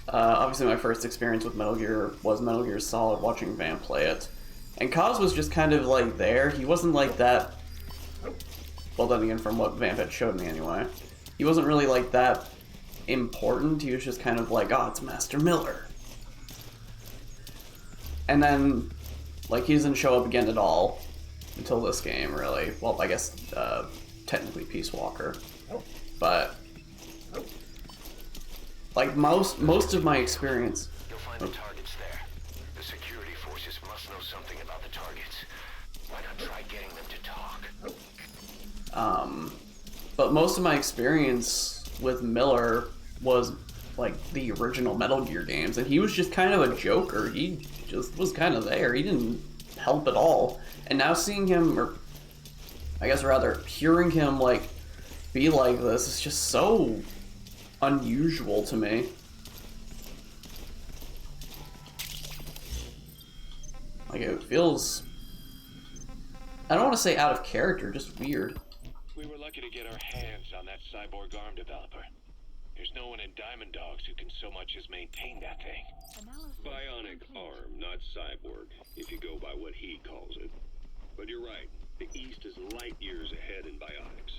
obviously my first experience with Metal Gear was Metal Gear Solid, watching Vamp play it. And Kaz was just kind of like there. He wasn't like that. Well, then again, from what Vamp had showed me anyway, he wasn't really like that important. He was just kind of like, oh, it's Master Miller. And then, like, he doesn't show up again at all until this game, really. Well, I guess technically Peace Walker, but like most of my experience. You'll find the targets there. The security forces must know something about the targets. Why not try getting them to talk? But most of my experience with Miller was like the original Metal Gear games, and he was just kind of a joker. He just was kind of there. He didn't help at all. And now seeing him, or I guess rather hearing him like be like this, is just so unusual to me. Like, it feels... I don't want to say out of character, just weird. We were lucky to get our hands on that cyborg arm developer. There's no one in Diamond Dogs who can so much as maintain that thing. Analysis Bionic complete. arm, not cyborg, if you go by what he calls it. But you're right, the East is light years ahead in bionics.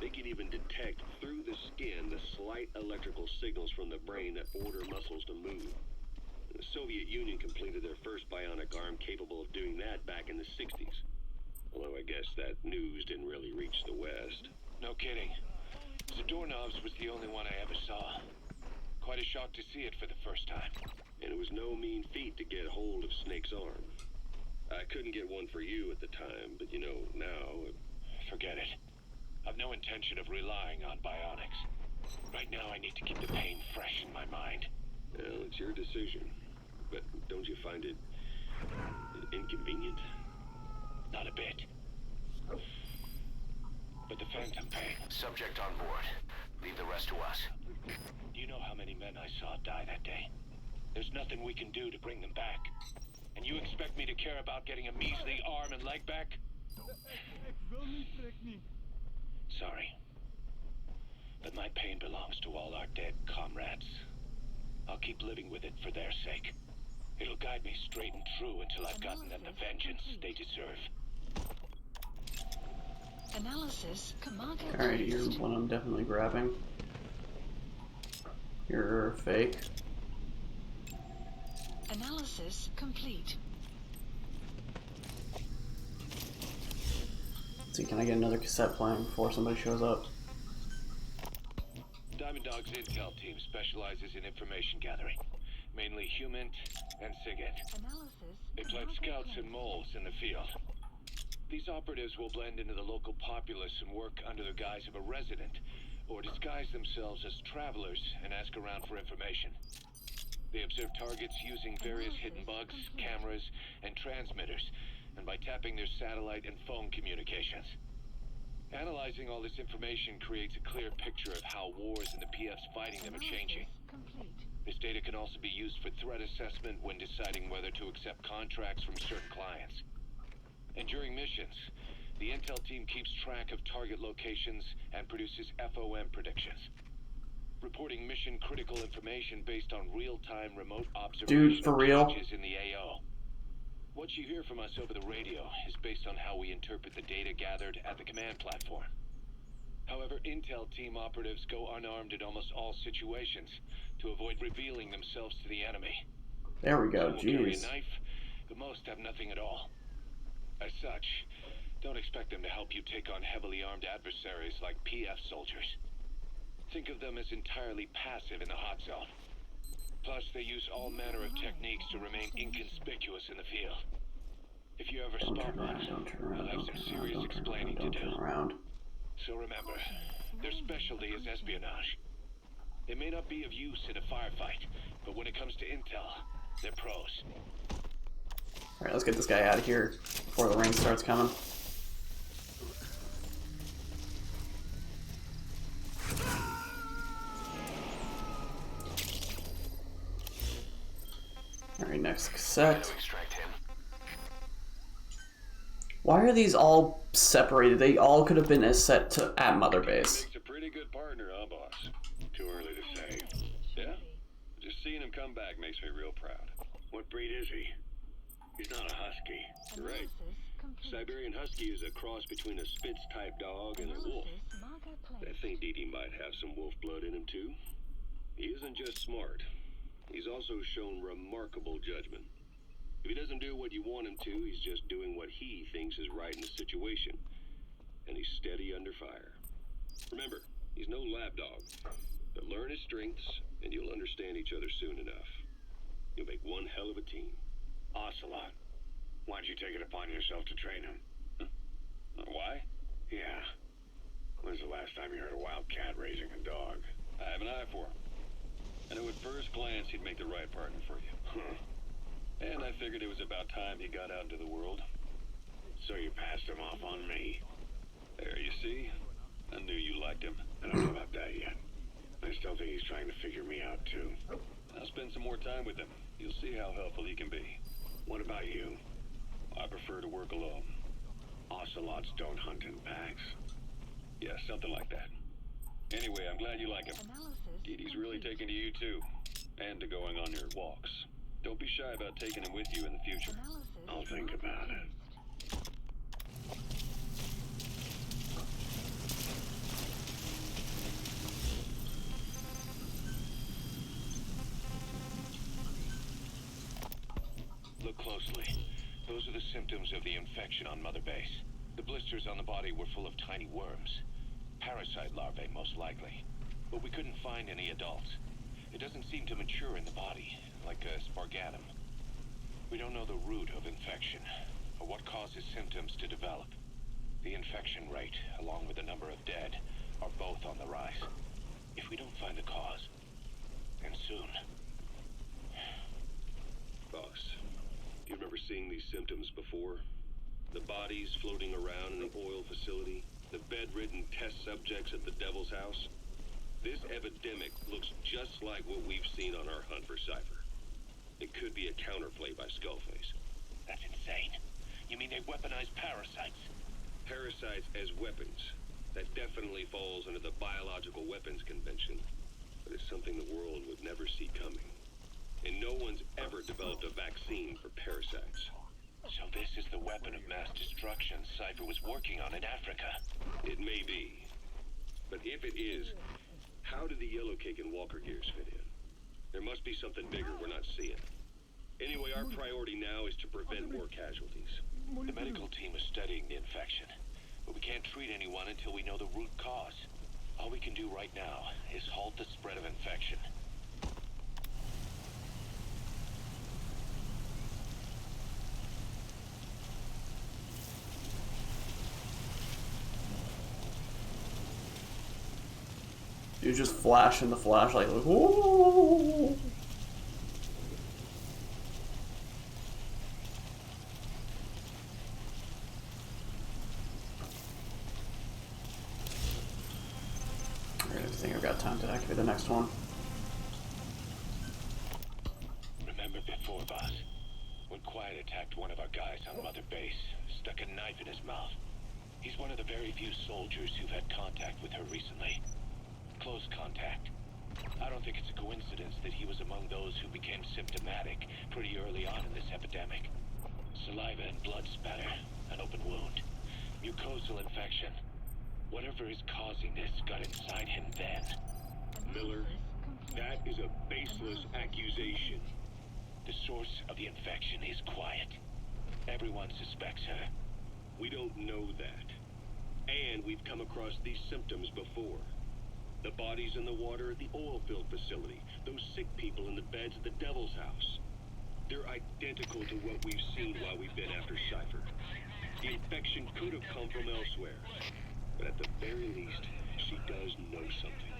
They can even detect through the skin the slight electrical signals from the brain that order muscles to move. The Soviet Union completed their first bionic arm capable of doing that back in the 60s. Although I guess that news didn't really reach the West. No kidding. Zadornov's was the only one I ever saw. Quite a shock to see it for the first time. And it was no mean feat to get hold of Snake's arm. I couldn't get one for you at the time, but you know, now... Forget it. I've no intention of relying on bionics. Right now I need to keep the pain fresh in my mind. Well, it's your decision. But don't you find it... inconvenient? Not a bit. But the phantom pain. Subject on board. Leave the rest to us. Do you know how many men I saw die that day? There's nothing we can do to bring them back. And you expect me to care about getting a measly arm and leg back? Sorry. But my pain belongs to all our dead comrades. I'll keep living with it for their sake. It'll guide me straight and true until I've gotten them the vengeance they deserve. Analysis cargo Alright, you're closed. one I'm definitely grabbing. You're fake. Analysis complete. Let's see, can I get another cassette playing before somebody shows up? Diamond Dog's intel team specializes in information gathering, mainly HUMINT and SIGINT. Analysis They plant cargo scouts closed. and moles in the field. These operatives will blend into the local populace and work under the guise of a resident, or disguise themselves as travelers and ask around for information. They observe targets using various hidden bugs, cameras, and transmitters, and by tapping their satellite and phone communications. Analyzing all this information creates a clear picture of how wars and the PF's fighting them are changing. Analysis complete. This data can also be used for threat assessment when deciding whether to accept contracts from certain clients. And during missions, the intel team keeps track of target locations and produces FOM predictions. Reporting mission-critical information based on real-time remote observation for of real? changes in the AO. What you hear from us over the radio is based on how we interpret the data gathered at the command platform. However, intel team operatives go unarmed in almost all situations to avoid revealing themselves to the enemy. There we go, Some will carry a jeez. knife, but most have nothing at all. As such, don't expect them to help you take on heavily armed adversaries like PF soldiers. Think of them as entirely passive in the hot zone. Plus, they use all manner of techniques to remain inconspicuous in the field. If you ever Don't spot turn one, around, don't turn around, you'll have don't some turn around, serious don't turn around, explaining to don't do. turn around. So remember, their specialty is espionage. They may not be of use in a firefight, but when it comes to intel, they're pros. Alright, let's get this guy out of here before the rain starts coming. Alright, next cassette. Extract him. Why are these all separated? They all could have been set to at Mother Base. Makes a pretty good partner, huh, boss? Too early to say. Yeah? Just seeing him come back makes me real proud. What breed is he? He's not a husky. You're right. Analysis complete. Siberian Husky is a cross between a Spitz-type dog and a wolf. Analysis marker I placed. think Didi might have some wolf blood in him, too. He isn't just smart. He's also shown remarkable judgment. If he doesn't do what you want him to, he's just doing what he thinks is right in the situation. And he's steady under fire. Remember, he's no lab dog. But learn his strengths, and you'll understand each other soon enough. You'll make one hell of a team. Ocelot, why'd you take it upon yourself to train him? Why? Yeah. When's the last time you heard a wildcat raising a dog? I have an eye for him. I knew at first glance he'd make the right partner for you. And I figured it was about time he got out into the world. So you passed him off on me? There, you see? I knew you liked him. I don't know about that yet. I still think he's trying to figure me out, too. I'll spend some more time with him. You'll see how helpful he can be. What about you? ocelots don't hunt in packs. Yeah, something like that. Anyway, I'm glad you like him. Analysis Dee Dee's really complete. taken to you too. And to going on your walks. Don't be shy about taking him with you in the future. Analysis I'll think about it. Look closely. Those are the symptoms of the infection on Mother Base. The blisters on the body were full of tiny worms. Parasite larvae, most likely. But we couldn't find any adults. It doesn't seem to mature in the body, like a spargatum. We don't know the root of infection, or what causes symptoms to develop. The infection rate, along with the number of dead, are both on the rise. If we don't find the cause, and soon... Boss, do you remember seeing these symptoms before? The bodies floating around in the oil facility? The bedridden test subjects at the Devil's House? This epidemic looks just like what we've seen on our hunt for Cypher. It could be a counterplay by Skullface. That's insane. You mean they weaponize parasites? Parasites as weapons. That definitely falls under the Biological Weapons Convention. But it's something the world would never see coming. And no one's ever developed a vaccine for parasites. So this is the weapon of mass destruction Cypher was working on in Africa. It may be. But if it is, how do the Yellow Cake and Walker gears fit in? There must be something bigger we're not seeing. Anyway, our priority now is to prevent more casualties. The medical team is studying the infection, but we can't treat anyone until we know the root cause. All we can do right now is halt the spread of infection. You just flash in the flashlight like, whoa. I think I've got time to activate the next one. Remember before, boss? When Quiet attacked one of our guys on Mother Base, stuck a knife in his mouth. He's one of the very few soldiers who've had contact with her recently. Close contact. I don't think it's a coincidence that he was among those who became symptomatic pretty early on in this epidemic. Saliva and blood spatter, an open wound, mucosal infection. Whatever is causing this got inside him then. Miller, that is a baseless accusation. The source of the infection is Quiet. Everyone suspects her. We don't know that. And we've come across these symptoms before. The bodies in the water at the oil field facility. Those sick people in the beds at the Devil's House. They're identical to what we've seen while we've been after Cypher. The infection could have come from elsewhere. But at the very least, she does know something.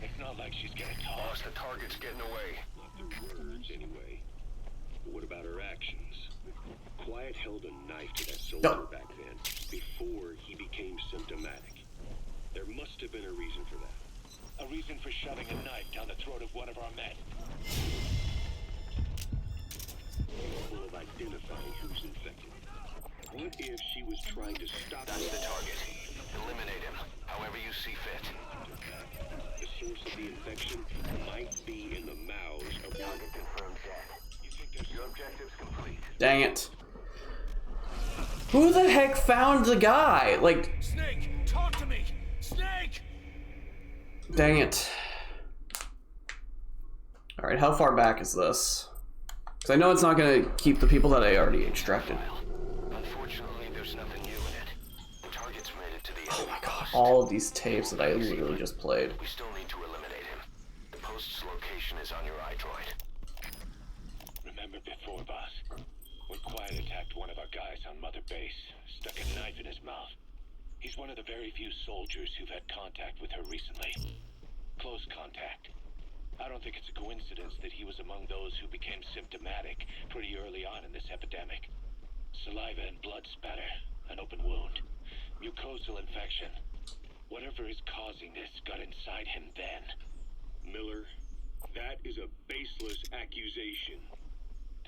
It's not like she's gonna talk. Boss, the target's getting away. Not their words, anyway. But what about her actions? Quiet held a knife to that soldier back then, before he became symptomatic. There must have been a reason for that. A reason for shoving a knife down the throat of one of our men. Capable of identifying who's infected. What if she was trying to stop That's the target. Eliminate him, however you see fit. The source of the infection might be in the mouths of Target confirmed dead. You think there's your objective's complete? Dang it. Who the heck found the guy? Like, Snake, talk to me! Snake! dang it. Alright, how far back is this? Because I know it's not going to keep the people that I already extracted. Unfortunately, there's nothing new in it. The target's made it to the Oh enemy my god, post. all of these tapes that I literally just played. We still need to eliminate him. The post's location is on your iDroid. Remember before, boss? When Quiet attacked one of our guys on Mother Base, stuck a knife in his mouth. He's one of the very few soldiers who've had contact with her recently. Close contact. I don't think it's a coincidence that he was among those who became symptomatic pretty early on in this epidemic. Saliva and blood spatter, an open wound, mucosal infection. Whatever is causing this got inside him then. Miller, that is a baseless accusation.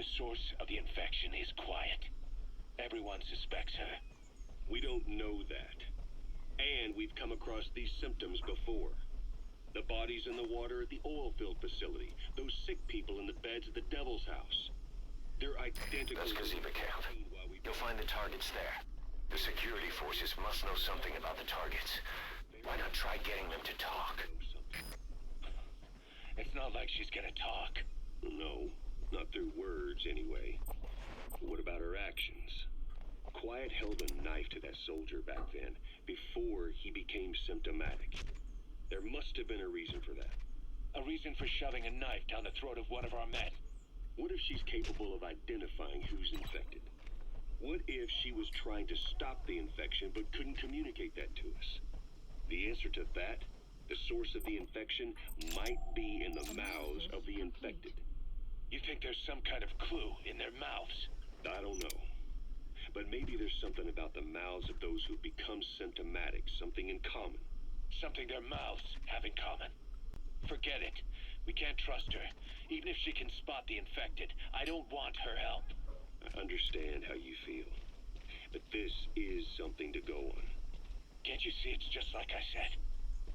The source of the infection is Quiet. Everyone suspects her. We don't know that. And we've come across these symptoms before. The bodies in the water at the oil field facility. Those sick people in the beds at the Devil's House. They're identical. That's Kaziba Camp. You'll find the targets there. The security forces must know something about the targets. Why not try getting them to talk? It's not like she's gonna talk. No, not through words anyway. What about her actions? Quiet held a knife to that soldier back then, before he became symptomatic. There must have been a reason for that. A reason for shoving a knife down the throat of one of our men. What if she's capable of identifying who's infected? What if she was trying to stop the infection but couldn't communicate that to us? The answer to that, the source of the infection, might be in the mouths of the infected. You think there's some kind of clue in their mouths? I don't know. But maybe there's something about the mouths of those who become symptomatic, something in common. Something their mouths have in common. Forget it. We can't trust her. Even if she can spot the infected, I don't want her help. I understand how you feel. But this is something to go on. Can't you see it's just like I said?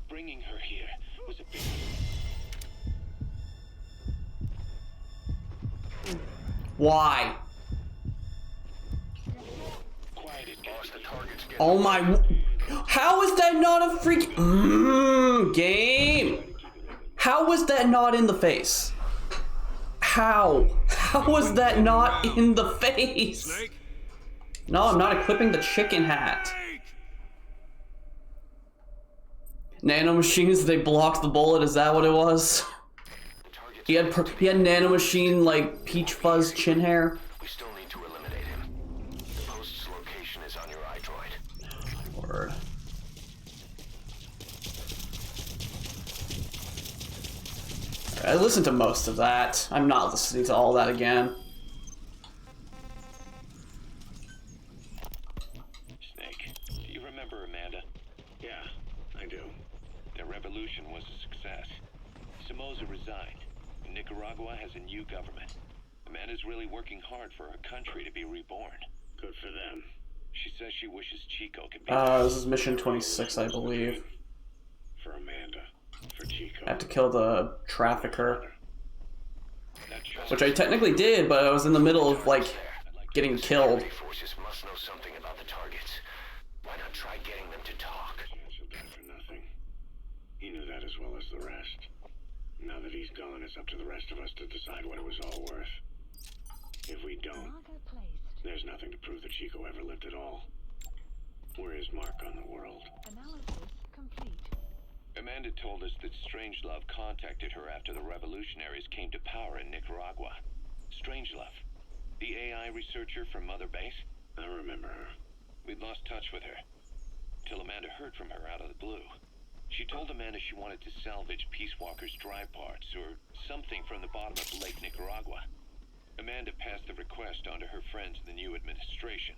Bringing her here was a big... Why? Quiet it, boss. The target's getting... Oh my... How is that not a freak... game? How was that not in the face? How? How was that not in the face? No, I'm not equipping the chicken hat. Nanomachines, they blocked the bullet, is that what it was? He had nanomachine, like, peach fuzz chin hair. We still need to eliminate him. The post's location is on your iDroid. Word. I listened to most of that. I'm not listening to all that again. Snake, do you remember Amanda? Yeah, I do. Their revolution was a success. Somoza resigned. Nicaragua has a new government. Amanda's really working hard for her country to be reborn. Good for them. She says she wishes Chico could be... This is mission 26, I believe. For Amanda. For Chico. I have to kill the trafficker. Not just... Which I technically did, but I was in the middle of, like, getting killed. Security forces must know something about the targets. Why not try getting them to talk? She'll die for nothing. He knew that as well as the rest. Now that he's gone, it's up to the rest of us to decide what it was all worth. If we don't, Marker placed. there's nothing to prove that Chico ever lived at all. We're his mark on the world. Analysis complete. Amanda told us that Strangelove contacted her after the revolutionaries came to power in Nicaragua. Strangelove, the AI researcher from Mother Base? I remember her. We'd lost touch with her, till Amanda heard from her out of the blue. She told Amanda she wanted to salvage Peace Walker's drive parts, or something from the bottom of Lake Nicaragua. Amanda passed the request on to her friends in the new administration.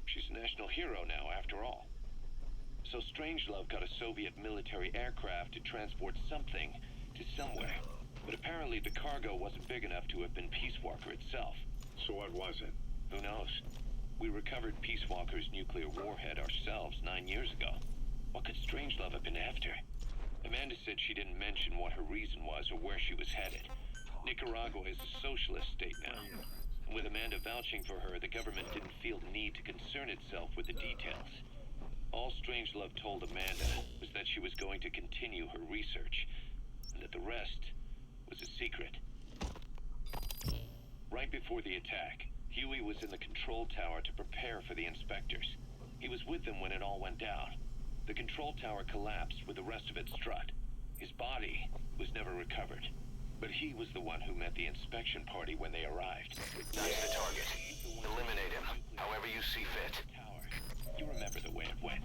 She's a national hero now, after all. So Strangelove got a Soviet military aircraft to transport something to somewhere. But apparently the cargo wasn't big enough to have been Peace Walker itself. So what was it? Who knows? We recovered Peace Walker's nuclear warhead ourselves 9 years ago. What could Strangelove have been after? Amanda said she didn't mention what her reason was or where she was headed. Nicaragua is a socialist state now. With Amanda vouching for her, the government didn't feel the need to concern itself with the details. All Strangelove told Amanda was that she was going to continue her research, and that the rest was a secret. Right before the attack, Huey was in the control tower to prepare for the inspectors. He was with them when it all went down. The control tower collapsed with the rest of its strut. His body was never recovered, but he was the one who met the inspection party when they arrived. That's the target. Eliminate him, however you see fit. You remember the way it went.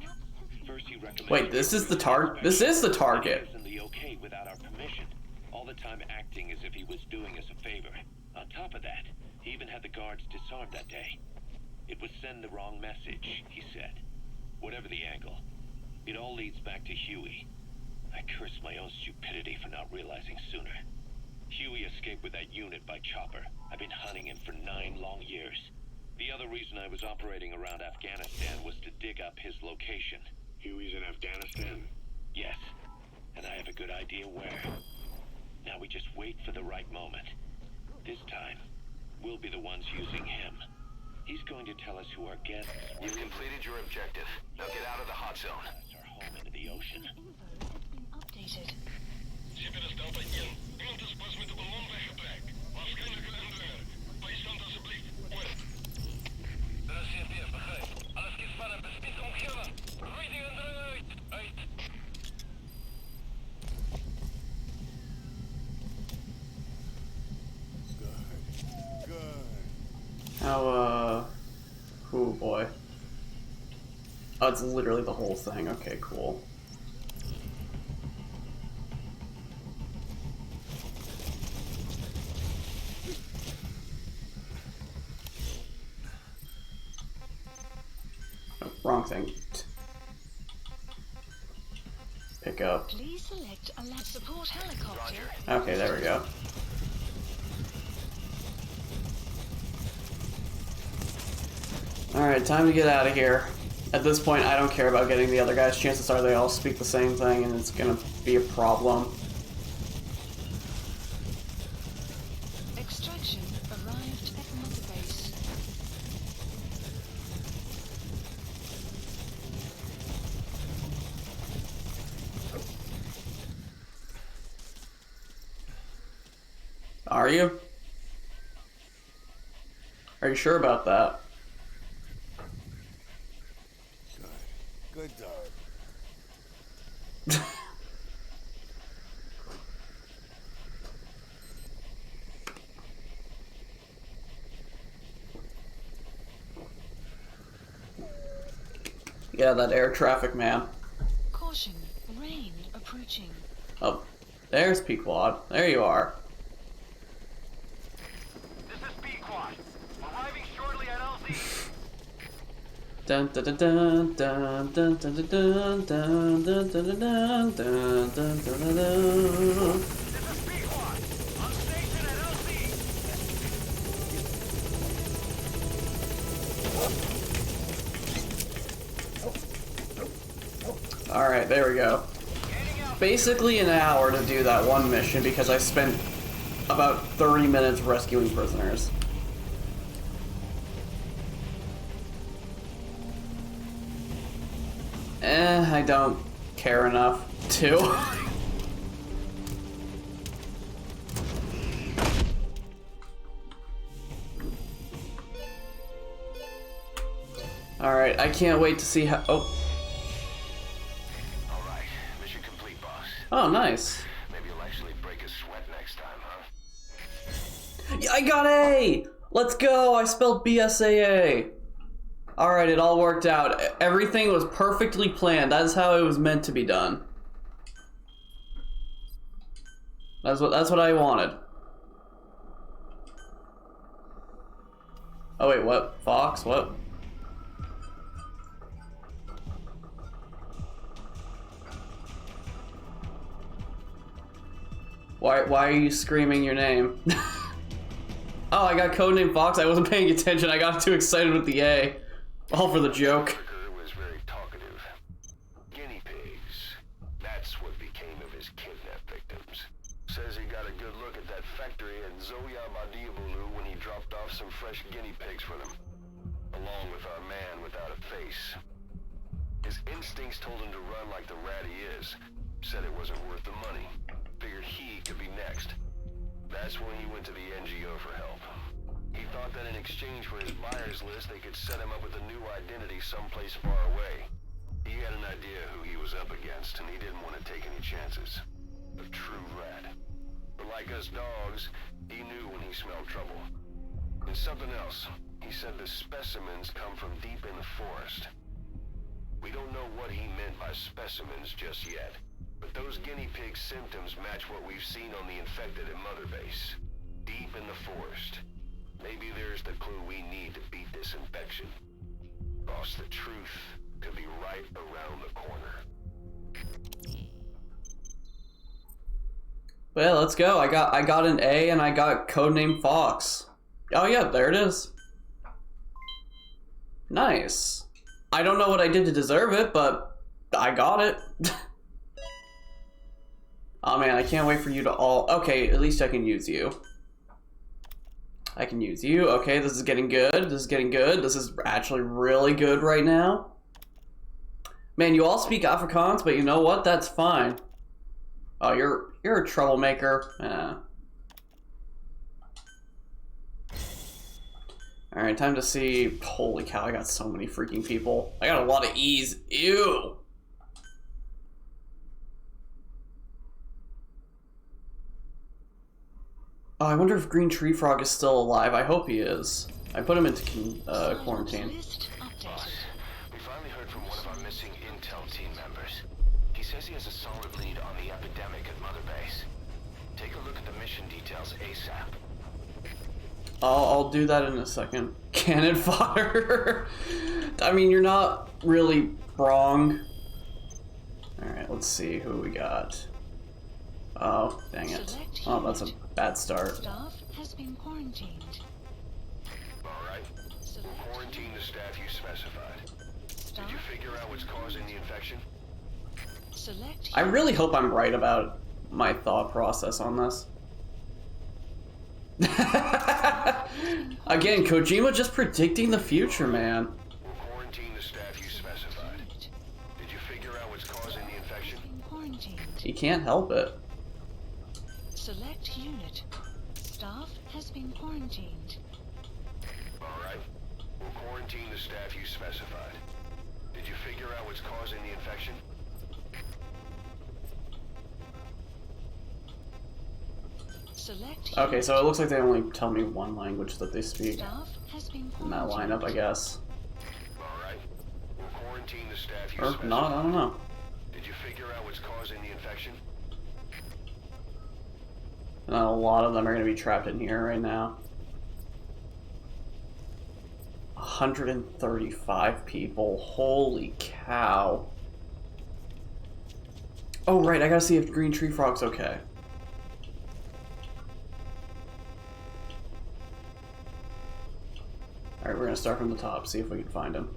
First he recommended... Wait, this is the target? This is the target. ...in the okay without our permission, all the time acting as if he was doing us a favor. On top of that, he even had the guards disarmed that day. It would send the wrong message, he said. Whatever the angle, it all leads back to Huey. I curse my own stupidity for not realizing sooner. Huey escaped with that unit by chopper. I've been hunting him for 9 long years. The other reason I was operating around Afghanistan was to dig up his location. Huey's in Afghanistan. Yes, and I have a good idea where. Now we just wait for the right moment. This time, we'll be the ones using him. He's going to tell us who our guests really... You've completed your objective. Now get out of the hot zone. That's our home into the ocean. Info has been updated. Siever is Delta 1. Iemand is pas met de ballon weggetrekt. Waarschijnlijk een indringer. Bijstand alsjeblieft. Over. De CMPF begrijp. Alles kies van een bespied omgeven. Gooi die indringer uit. Uit. How, oh boy. Oh, it's literally the whole thing. Okay, cool. Oh, wrong thing. Pick up. Please select a lab support helicopter. Okay, there we go. Alright, time to get out of here. At this point, I don't care about getting the other guys. Chances are they all speak the same thing, and it's gonna be a problem. Extraction arrived at Mother Base. Are you? Are you sure about that? Good dog. Yeah, that air traffic man. Caution, rain approaching. Oh, there's Pequod. There you are. This is Pequod. Arriving shortly at LZ. Dun dun dun dun dun dun dun dun dun dun dun dun dun dun dun dun dun. This is Pequod. On station at LZ. Alright, there we go. Basically an hour to do that one mission because I spent about 30 minutes rescuing prisoners. I don't care enough to. Alright, I can't wait to see how. Oh. Alright, mission complete, boss. Oh, nice. Maybe you'll actually break a sweat next time, huh? Yeah, I got A! Let's go! I spelled BSAA. Alright, it all worked out. Everything was perfectly planned. That's how it was meant to be done. That's what I wanted. Oh wait, what? Fox? What? Why are you screaming your name? Oh, I got codename Fox. I wasn't paying attention. I got too excited with the A. All for the joke. Tucker was very talkative. Guinea pigs. That's what became of his kidnapped victims. Says he got a good look at that factory at Zoya Badiabulu when he dropped off some fresh guinea pigs for them, along with our man without a face. His instincts told him to run like the rat he is. Said it wasn't worth the money. Figured he could be next. That's when he went to the NGO for help. He thought that in exchange for his buyer's list, they could set him up with a new identity someplace far away. He had an idea who he was up against, and he didn't want to take any chances. A true rat. But like us dogs, he knew when he smelled trouble. And something else. He said the specimens come from deep in the forest. We don't know what he meant by specimens just yet, but those guinea pig symptoms match what we've seen on the infected at Mother Base. Deep in the forest. Maybe there's the clue we need to beat this infection. Boss, the truth could be right around the corner. Well, let's go. I got an A and I got codename Fox. Oh yeah, there it is. Nice. I don't know what I did to deserve it, but I got it. Oh man, I can't wait for you to all... Okay, at least I can use you. I can use you. Okay, this is getting good. This is getting good. This is actually really good right now. Man, you all speak Afrikaans, but you know what? That's fine. Oh, you're a troublemaker. Alright, time to see... Holy cow, I got so many freaking people. I got a lot of E's. Ew! Oh, I wonder if Green Tree Frog is still alive. I hope he is. I put him into quarantine. List updated. Boss, we finally heard from one of our missing intel team members. He says he has a solid lead on the epidemic at Mother Base. Take a look at the mission details ASAP. I'll do that in a second. Cannon fodder. I mean, you're not really wrong. Alright, let's see who we got. Oh, dang it. Oh, that's a bad start. Staff has been quarantined. Alright. We'll quarantine the staff you specified. Staff Did you figure out what's causing the infection? select. I really hope I'm right about my thought process on this. Again, Kojima just predicting the future, man. We'll quarantine the staff you specified. Did you figure out what's causing the infection? Been quarantined. He can't help it. Select unit. Staff has been quarantined. Alright. We'll quarantine the staff you specified. Did you figure out what's causing the infection? Select Okay, unit. so it looks like they only tell me one language that they speak Staff has been in that quarantined. lineup, I guess. Alright. We'll quarantine the staff you Or specified. not, I don't know. Did you figure out what's causing the infection? And a lot of them are going to be trapped in here right now. 135 people. Holy cow. Oh, right, I gotta see if Green Tree Frog's okay. Alright, we're gonna start from the top, see if we can find him.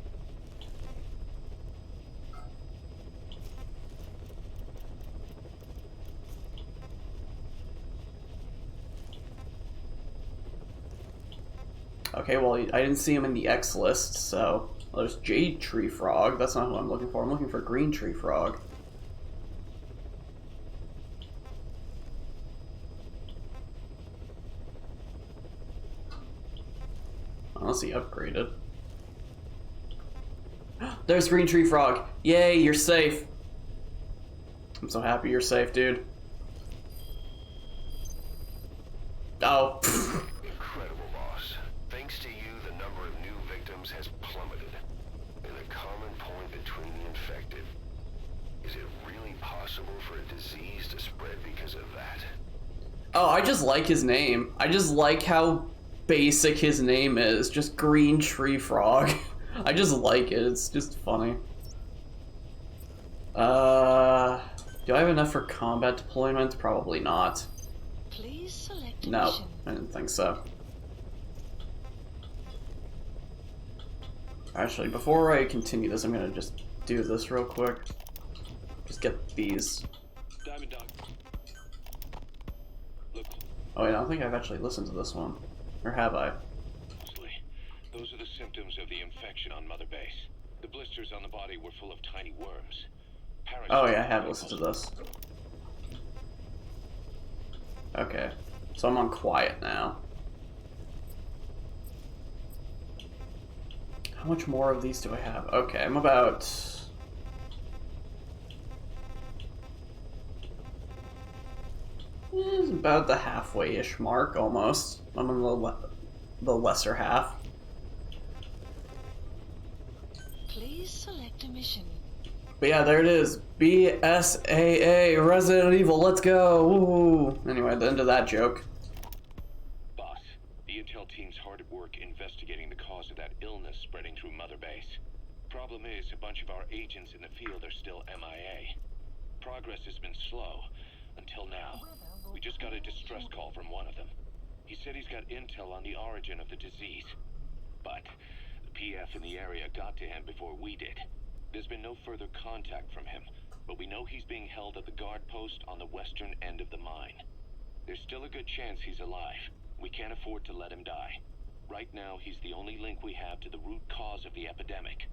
Okay, well, I didn't see him in the X list, so... Well, there's Jade Tree Frog. That's not who I'm looking for. I'm looking for Green Tree Frog. Unless he upgraded. There's Green Tree Frog. Yay, you're safe. I'm so happy you're safe, dude. Oh. Incredible, boss. Thanks to you, the number of new victims has plummeted. And the common point between the infected. Is it really possible for a disease to spread because of that? Oh, I just like his name. I just like how basic his name is. Just Green Tree Frog. I just like it. It's just funny. Do I have enough for combat deployment? Probably not. Please select a No, mission. I didn't think so. Actually, before I continue this, I'm gonna just do this real quick. Just get these. Diamond Dog. Look Oh wait, I don't think I've actually listened to this one. Or have I? closely. Those are the symptoms of the infection on Mother Base. The blisters on the body were full of tiny worms. Oh yeah, I have listened to this. Okay, so I'm on quiet now. How much more of these do I have? Okay, I'm about... about the halfway-ish mark, almost. I'm on the lesser half. Please select a mission. But yeah, there it is. BSAA, Resident Evil, let's go! Woo! Anyway, the end of that joke. Boss, the intel team's hard at work investigating the cause of that illness spreading through Mother Base. Problem is, a bunch of our agents in the field are still MIA. Progress has been slow, until now. We just got a distress call from one of them. He said he's got intel on the origin of the disease. But the PF in the area got to him before we did. There's been no further contact from him, but we know he's being held at the guard post on the western end of the mine. There's still a good chance he's alive. We can't afford to let him die. Right now, he's the only link we have to the root cause of the epidemic.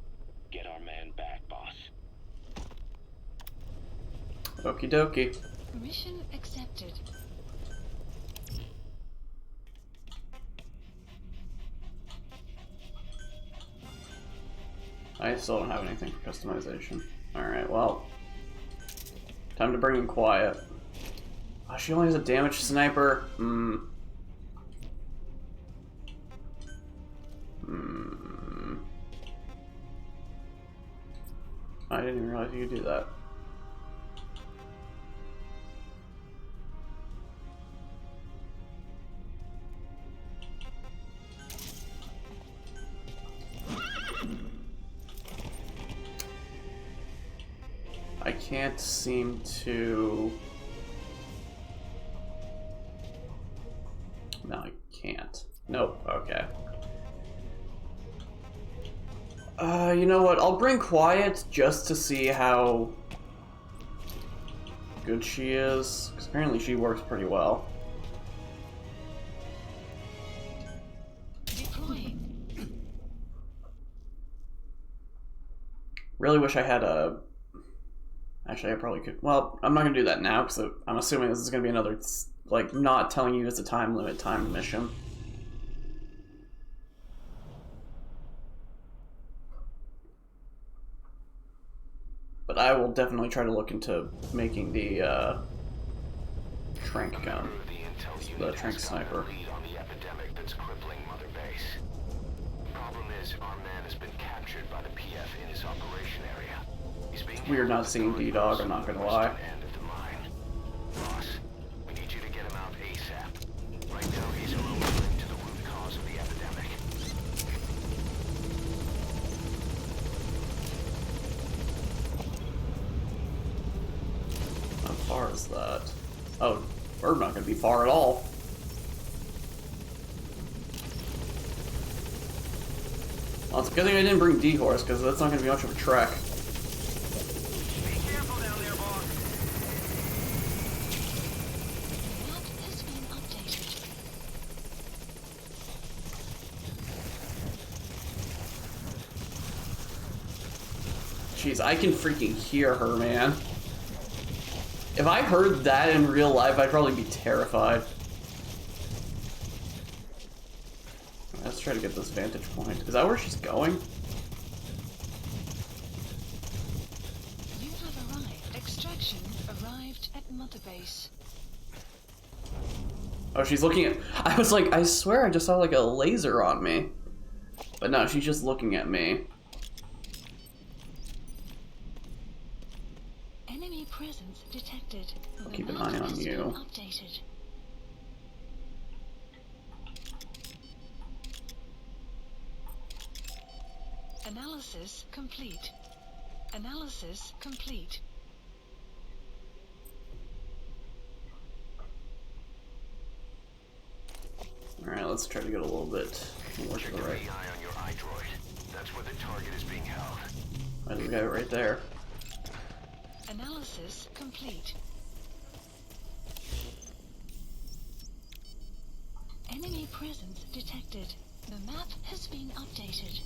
Get our man back, boss. Okie dokie. Mission accepted. I still don't have anything for customization. Alright, well. Time to bring in Quiet. Oh, she only has a damaged sniper. I didn't even realize you could do that. I can't seem to... No, I can't. Nope, okay. You know what? I'll bring Quiet just to see how good she is, because apparently she works pretty well. Deploying. Really wish I had a... Actually, I probably could... Well, I'm not going to do that now, because I'm assuming this is going to be another, like, not telling you it's a time limit timed mission. But I will definitely try to look into making the trank gun, the trank sniper. On the epidemic that's crippling Mother Base. Problem is, our man has been captured by the PF in his operation area. He's being We are not seeing D-Dog, I'm not gonna lie. End of the mine. Boss, we need you to get him out ASAP. Right now, he's our only link to the root cause of the epidemic. How far is that? Oh, we're not going to be far at all. Well, it's a good thing I didn't bring D-Horse, because that's not going to be much of a trek. Be careful down there, boss. Map has been updated. Jeez, I can freaking hear her, man. If I heard that in real life, I'd probably be terrified. Let's try to get this vantage point. Is that where she's going? You have arrived. Extraction arrived at Mother Base. Oh, she's looking at... I was like, I swear I just saw like a laser on me. But no, she's just looking at me. Enemy presence detected. I'll The keep an map eye on has you. been updated. Analysis complete. Analysis complete. Alright, let's try to get a little bit more to Check the your right. AI on your iDroid. That's where the target is being held. There's the guy right there. Analysis complete. Enemy presence detected. The map has been updated.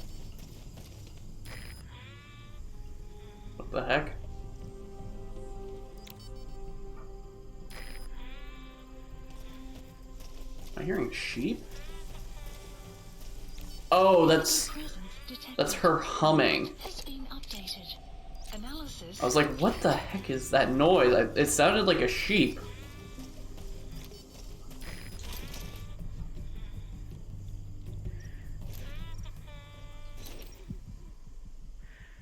What the heck? Am I hearing sheep? Oh, that's Presence detected. that's her humming. Has been updated. Analysis. I was like, what the heck is that noise? It sounded like a sheep.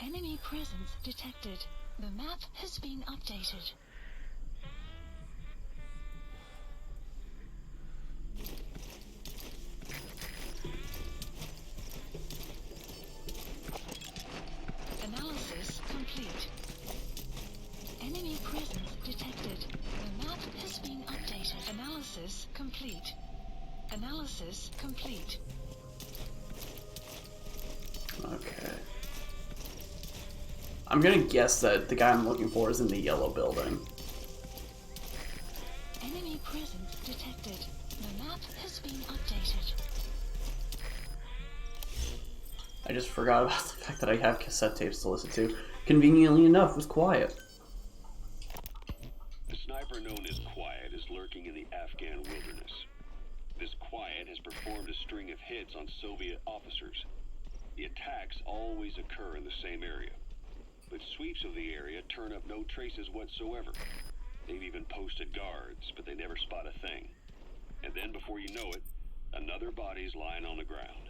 Enemy presence detected. The map has been updated. Analysis complete. Enemy presence detected. The map has been updated. Analysis complete. Analysis complete. I'm gonna guess that the guy I'm looking for is in the yellow building. Enemy presence detected. The map has been updated. I just forgot about the fact that I have cassette tapes to listen to. Conveniently enough, it was quiet. The sniper known as Quiet is lurking in the Afghan wilderness. This Quiet has performed a string of hits on Soviet officers. The attacks always occur in the same area, but sweeps of the area turn up no traces whatsoever. They've even posted guards, but they never spot a thing. And then before you know it, another body's lying on the ground.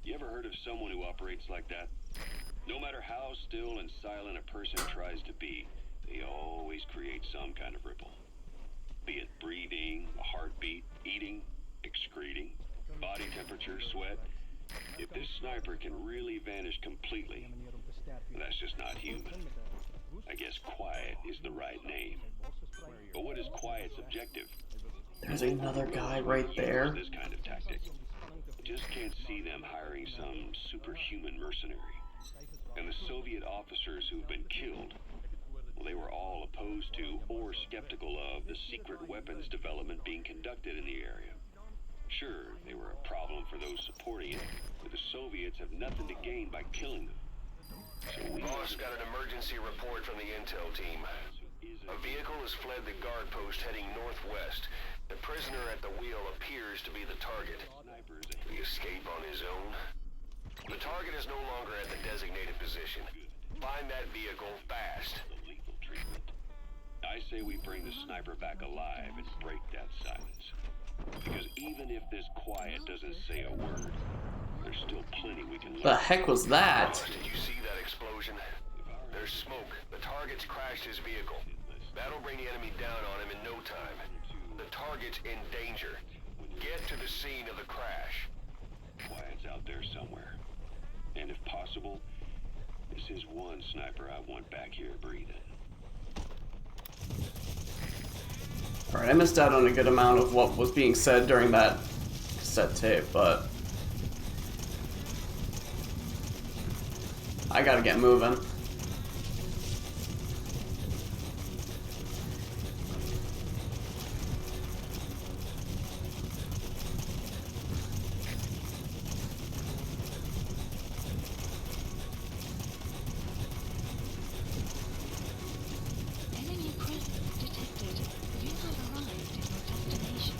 You ever heard of someone who operates like that? No matter how still and silent a person tries to be, they always create some kind of ripple. Be it breathing, a heartbeat, eating, excreting, body temperature, sweat. If this sniper can really vanish completely, that's just not human. I guess Quiet is the right name. But what is Quiet's objective? There's another guy right there. This kind of tactic. Just can't see them hiring some superhuman mercenary. And the Soviet officers who've been killed, well, they were all opposed to or skeptical of the secret weapons development being conducted in the area. Sure, they were a problem for those supporting it, but the Soviets have nothing to gain by killing them. So we Boss got an emergency report from the intel team. A vehicle has fled the guard post heading northwest. The prisoner at the wheel appears to be the target. Did he escape on his own? The target is no longer at the designated position. Find that vehicle fast. lethal treatment. I say we bring the sniper back alive and break that silence. Because even if this Quiet doesn't say a word, there's still plenty we can learn. The heck was that? Boss, did you see that explosion? There's smoke. The target's crashed his vehicle. That'll bring the enemy down on him in no time. The target's in danger. Get to the scene of the crash. Quiet's out there somewhere. And if possible, this is one sniper I want back here breathing. Alright, I missed out on a good amount of what was being said during that cassette tape, but I gotta get moving. Enemy presence detected. You have arrived at your destination.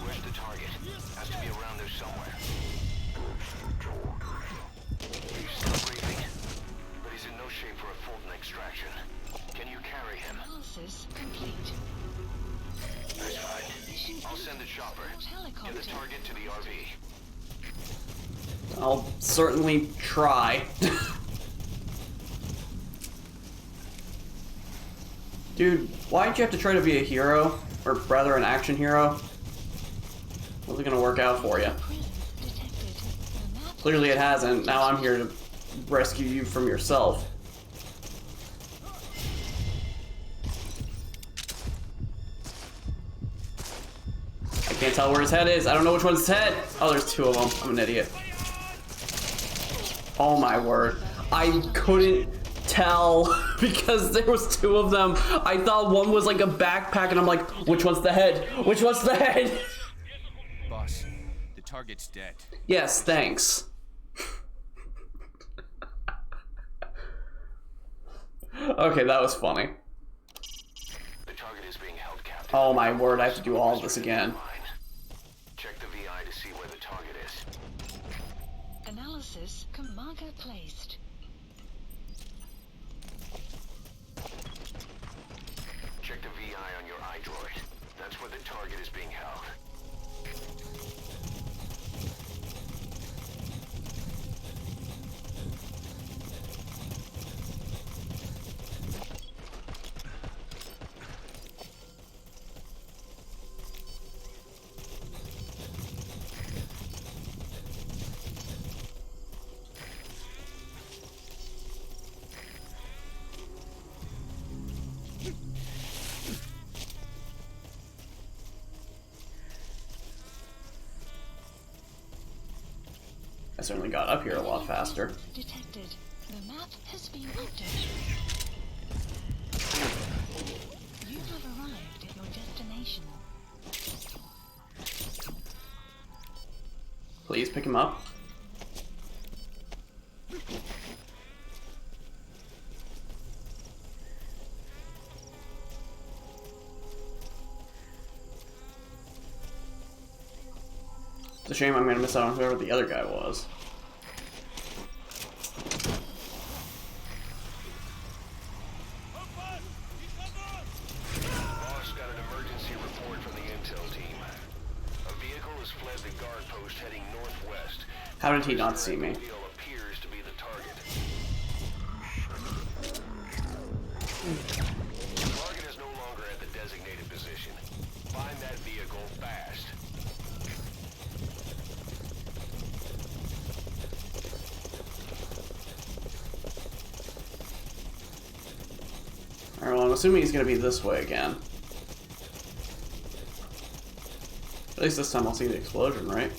Where's the target? Has to be around there somewhere. He's still breathing, but he's in no shape for a Fulton extraction. Can you carry him? Analysis complete. That's fine. I'll send the chopper. Get the target to the RV. I'll certainly try. Dude, why'd you have to try to be a hero? Or rather, an action hero? Wasn't gonna work out for you. Presence detected. The map Clearly it hasn't. Now I'm here to rescue you from yourself. I can't tell where his head is. I don't know which one's his head. Oh, there's two of them. I'm an idiot. Oh my word. I couldn't tell because there was two of them. I thought one was like a backpack and I'm like, which one's the head? Which one's the head? Boss, the target's dead. Yes, thanks. Okay, that was funny. The target is being held captive. Oh my word, I have to do all of this again. Check the VI to see where the target is. analysis marker placed. Check the VI on your iDroid. That's where the target is being held. I certainly got up here a lot Enemy faster. presence detected. The map has been updated. You have arrived at your destination. Please pick him up. It's a shame I'm gonna miss out on whoever the other guy was. Boss got an emergency report from the intel team. A vehicle has fled the guard post heading northwest. How did he not see me? Wheel appears to be the target. The target is no longer at the designated position. Find that vehicle fast. Alright, well, I'm assuming he's gonna be this way again. At least this time I'll see the explosion, right?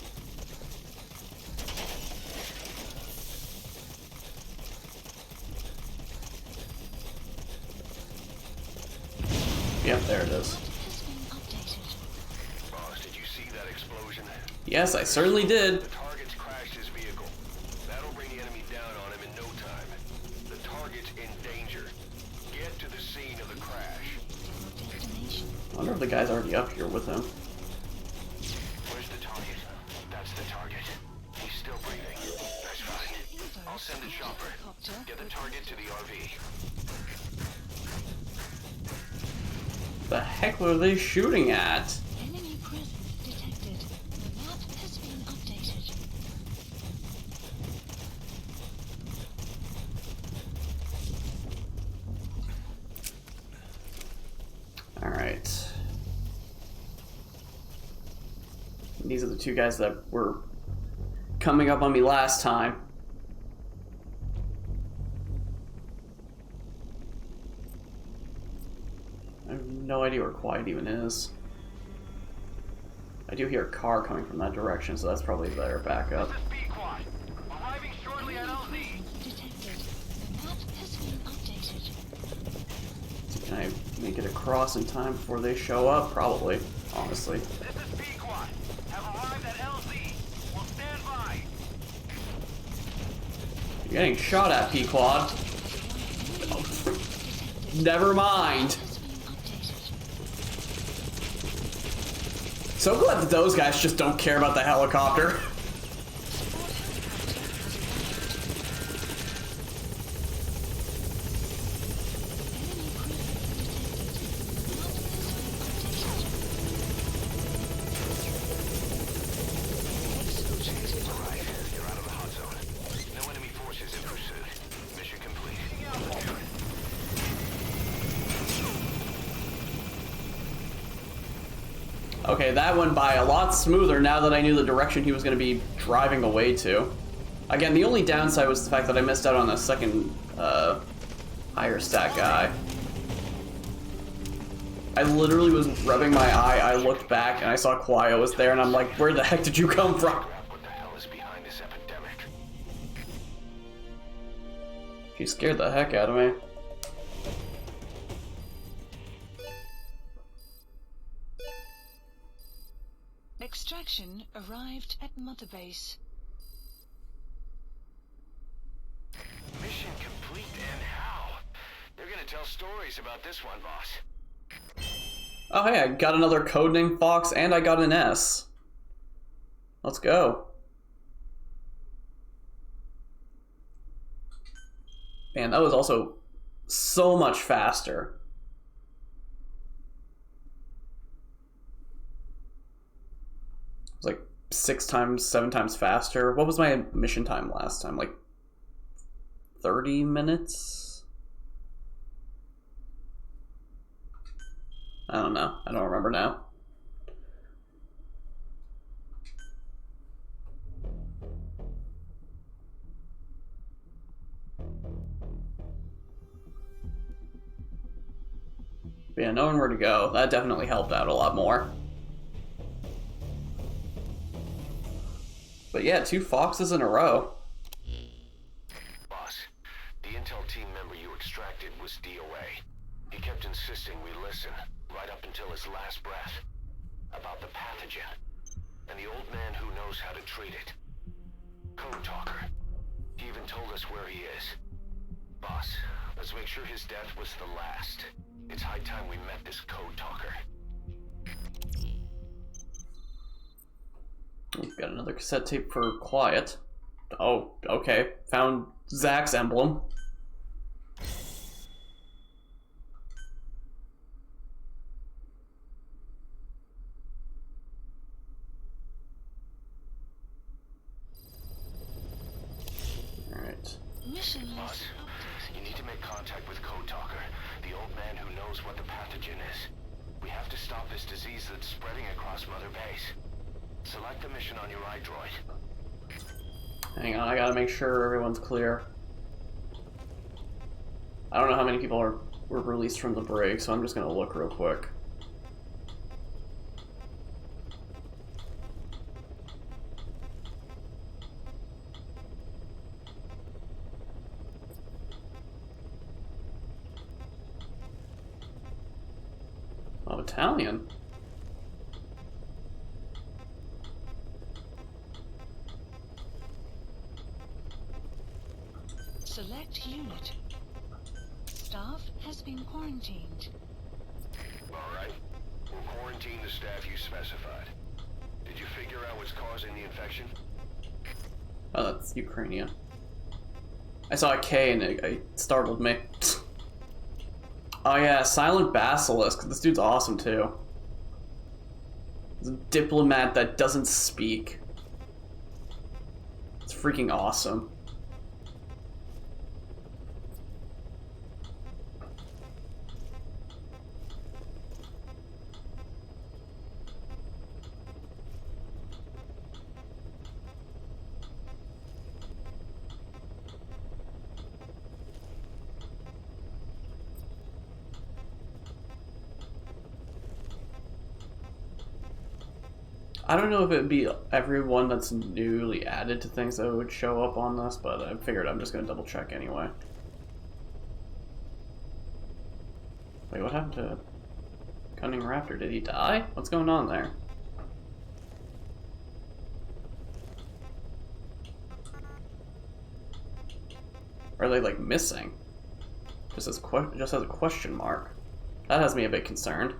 Yep, there it is. Map has been updated. Boss, did you see that explosion? Yes, I certainly did. The target's crashed his vehicle. That'll bring the enemy down on him in no time. The target's in danger. Get to the scene of the crash. Your destination. I wonder if the guy's already up here with him. Where's the target? That's the target. He's still breathing. That's fine. I'll send a chopper. Get the target to the RV. The heck were they shooting at? Enemy presence detected. The map has been updated. Alright. These are the two guys that were coming up on me last time. I have no idea where Quiet even is. I do hear a car coming from that direction, so that's probably their backup. Pequod. Arriving shortly at LZ. Detected. The map has been updated. Can I make it across in time before they show up? Probably, honestly. This is Pequod. Have arrived at LZ. Will stand by. You're getting shot at, Pequod. Never mind. Has been updated. So glad that those guys just don't care about the helicopter. Alright, you're out of the hot zone. No enemy forces in pursuit. Mission complete. Okay, that went by a lot smoother now that I knew the direction he was going to be driving away to. Again, the only downside was the fact that I missed out on a second, higher stat guy. I literally was rubbing my eye, I looked back, and I saw Quio was there, and I'm like, where the heck did you come from? What the hell is behind this epidemic? She scared the heck out of me. Extraction arrived at Mother Base. Mission complete, and how? They're gonna tell stories about this one, boss. Oh hey, I got another codename Fox, and I got an S. Let's go. Man, that was also so much faster. It was like 6 times, 7 times faster. What was my mission time last time? Like 30 minutes? I don't know. I don't remember now. But yeah, knowing where to go, that definitely helped out a lot more. But But yeah, 2 foxes in a row. Boss, the intel team member you extracted was DOA. He kept insisting we listen, right up until his last breath, about the pathogen, and the old man who knows how to treat it. Code Talker. He even told us where he is. Boss, let's make sure his death was the last. It's high time we met this Code Talker. We've got another cassette tape for Quiet. Oh, okay. Found Zach's emblem. Alright. Mission Boss, list you updated. need to make contact with Code Talker, the old man who knows what the pathogen is. We have to stop this disease that's spreading across Mother Base. Select the mission on your iDroid. Hang on, I gotta make sure everyone's clear. I don't know how many people were released from the break, so I'm just gonna look real quick. Oh, Italian. Select unit. Staff has been quarantined. Alright. We'll quarantine the staff you specified. Did you figure out what's causing the infection? Oh, that's Ukrainian. I saw a K and it startled me. Oh yeah, Silent Basilisk. This dude's awesome too. He's a diplomat that doesn't speak. It's freaking awesome. I don't know if it'd be everyone that's newly added to things that would show up on this, but I figured I'm just gonna double check anyway. Wait, what happened to Cunning Raptor? Did he die? What's going on there? Are they like missing? Just as a question mark. That has me a bit concerned.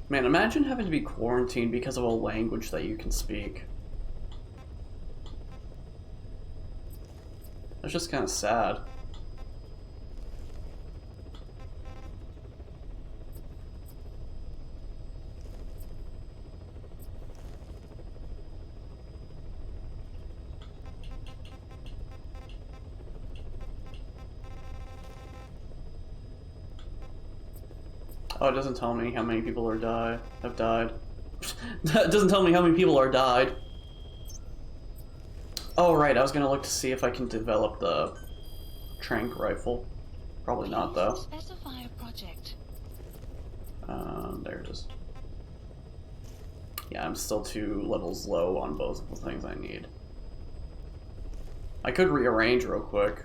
Man, imagine having to be quarantined because of a language that you can speak. That's just kind of sad. Oh, it doesn't tell me how many people have died. It doesn't tell me how many people are died. Oh, right, I was gonna look to see if I can develop the tranq rifle. Probably not, though. Specify a project. There it is. Yeah, I'm still 2 levels low on both of the things I need. I could rearrange real quick.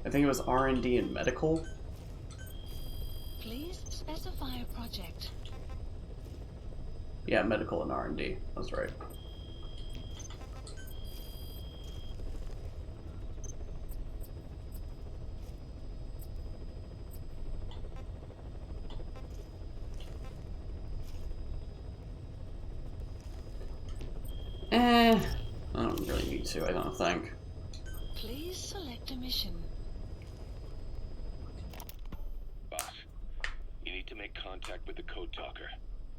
I think it was R&D and medical. Please specify a project. Yeah, medical and R&D. That's right. I don't really need to, I don't think. Please select a mission. Boss, you need to make contact with the Code Talker.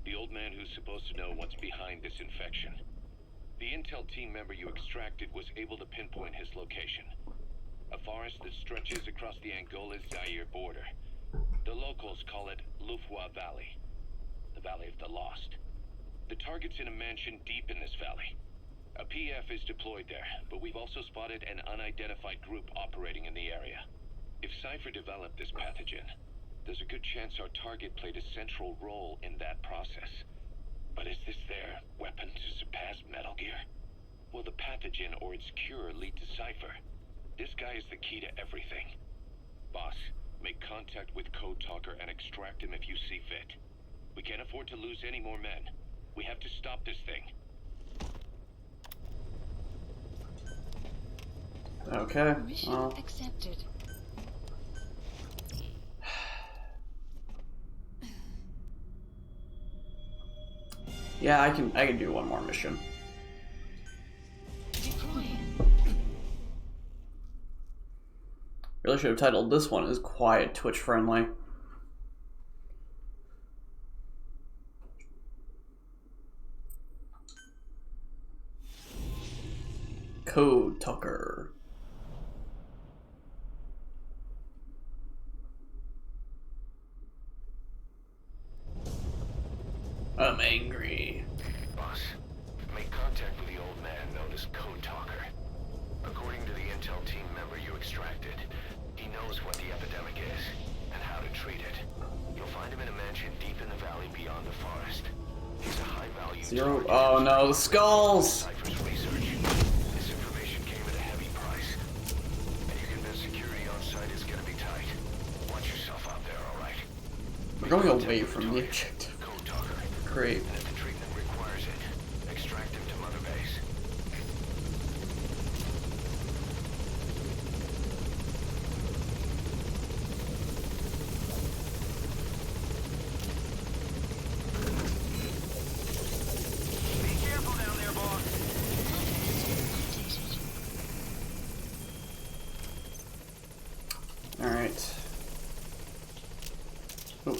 The old man who's supposed to know what's behind this infection. The intel team member you extracted was able to pinpoint his location. A forest that stretches across the Angola-Zaire border. The locals call it Lufwa Valley. The Valley of the Lost. The target's in a mansion deep in this valley. A PF is deployed there, but we've also spotted an unidentified group operating in the area. If Cypher developed this pathogen, there's a good chance our target played a central role in that process. But is this their weapon to surpass Metal Gear? Will the pathogen or its cure lead to Cypher? This guy is the key to everything. Boss, make contact with Code Talker and extract him if you see fit. We can't afford to lose any more men. We have to stop this thing. Okay. Mission Well, accepted. yeah, I can do one more mission. Deploying. Really should have titled this one as Quiet Twitch Friendly. Code Talker. I'm angry. Boss, make contact with the old man known as Code Talker. According to the intel team member you extracted, he knows what the epidemic is and how to treat it. You'll find him in a mansion deep in the valley beyond the forest. He's a high-value Zero. target. Oh no, the skulls! Cypher's research. This information came at a heavy price. And you convinced security on site is gonna be tight. Watch yourself out there, alright? We're going away from the objective. Code Talker. Great. And if the treatment requires it, extract him to Mother Base. Be careful down there, boss. Updated. Alright. Oh.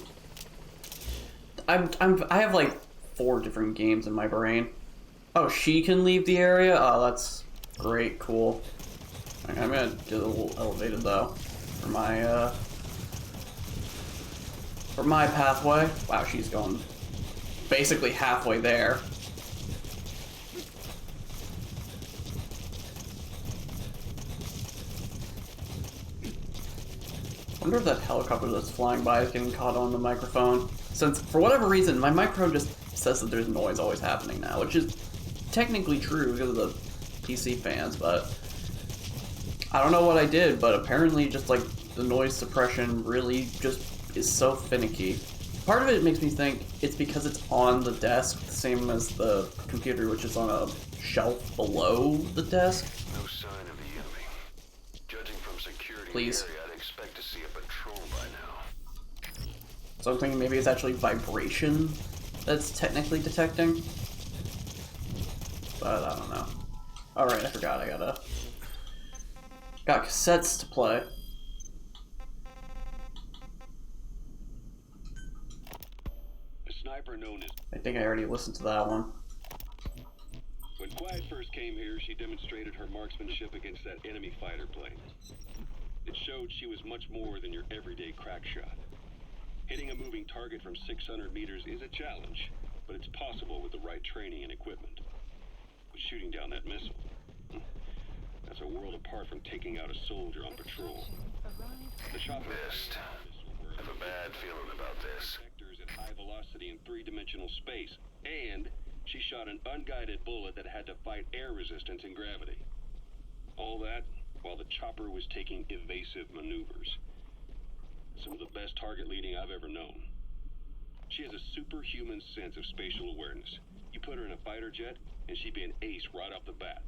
I have like 4 different games in my brain. Oh, she can leave the area? Oh, that's great, cool. I'm gonna get a little elevated though. For my pathway. Wow, she's going basically halfway there. I wonder if that helicopter that's flying by is getting caught on the microphone. Since, for whatever reason, my microphone just says that there's noise always happening now, which is technically true because of the PC fans, but I don't know what I did, but apparently just like the noise suppression really just is so finicky. Part of it makes me think it's because it's on the desk, the same as the computer, which is on a shelf below the desk. No sign of the enemy. Judging from security Please. in the area, I'd expect to see a patrol by now. So I'm thinking maybe it's actually vibration that's technically detecting. But I don't know. Alright, I forgot I got cassettes to play. A sniper known as... I think I already listened to that one. When Quiet first came here, she demonstrated her marksmanship against that enemy fighter plane. It showed she was much more than your everyday crack shot. Hitting a moving target from 600 meters is a challenge, but it's possible with the right training and equipment. But shooting down that missile, that's a world apart from taking out a soldier on patrol. The chopper Missed. I have a bad feeling about this. sectors at high velocity in 3-dimensional space, and she shot an unguided bullet that had to fight air resistance and gravity. All that while the chopper was taking evasive maneuvers. Some of the best target leading I've ever known. She has a superhuman sense of spatial awareness. You put her in a fighter jet, and she'd be an ace right off the bat.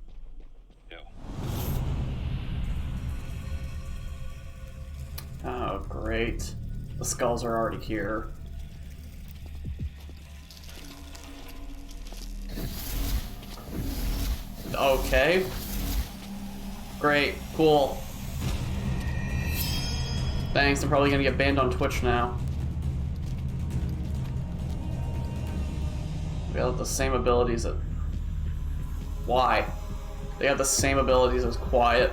Hell, Oh, great. The skulls are already here. Okay. Great, cool. Thanks, I'm probably gonna get banned on Twitch now. We got the same abilities that... Why? They have the same abilities as Quiet.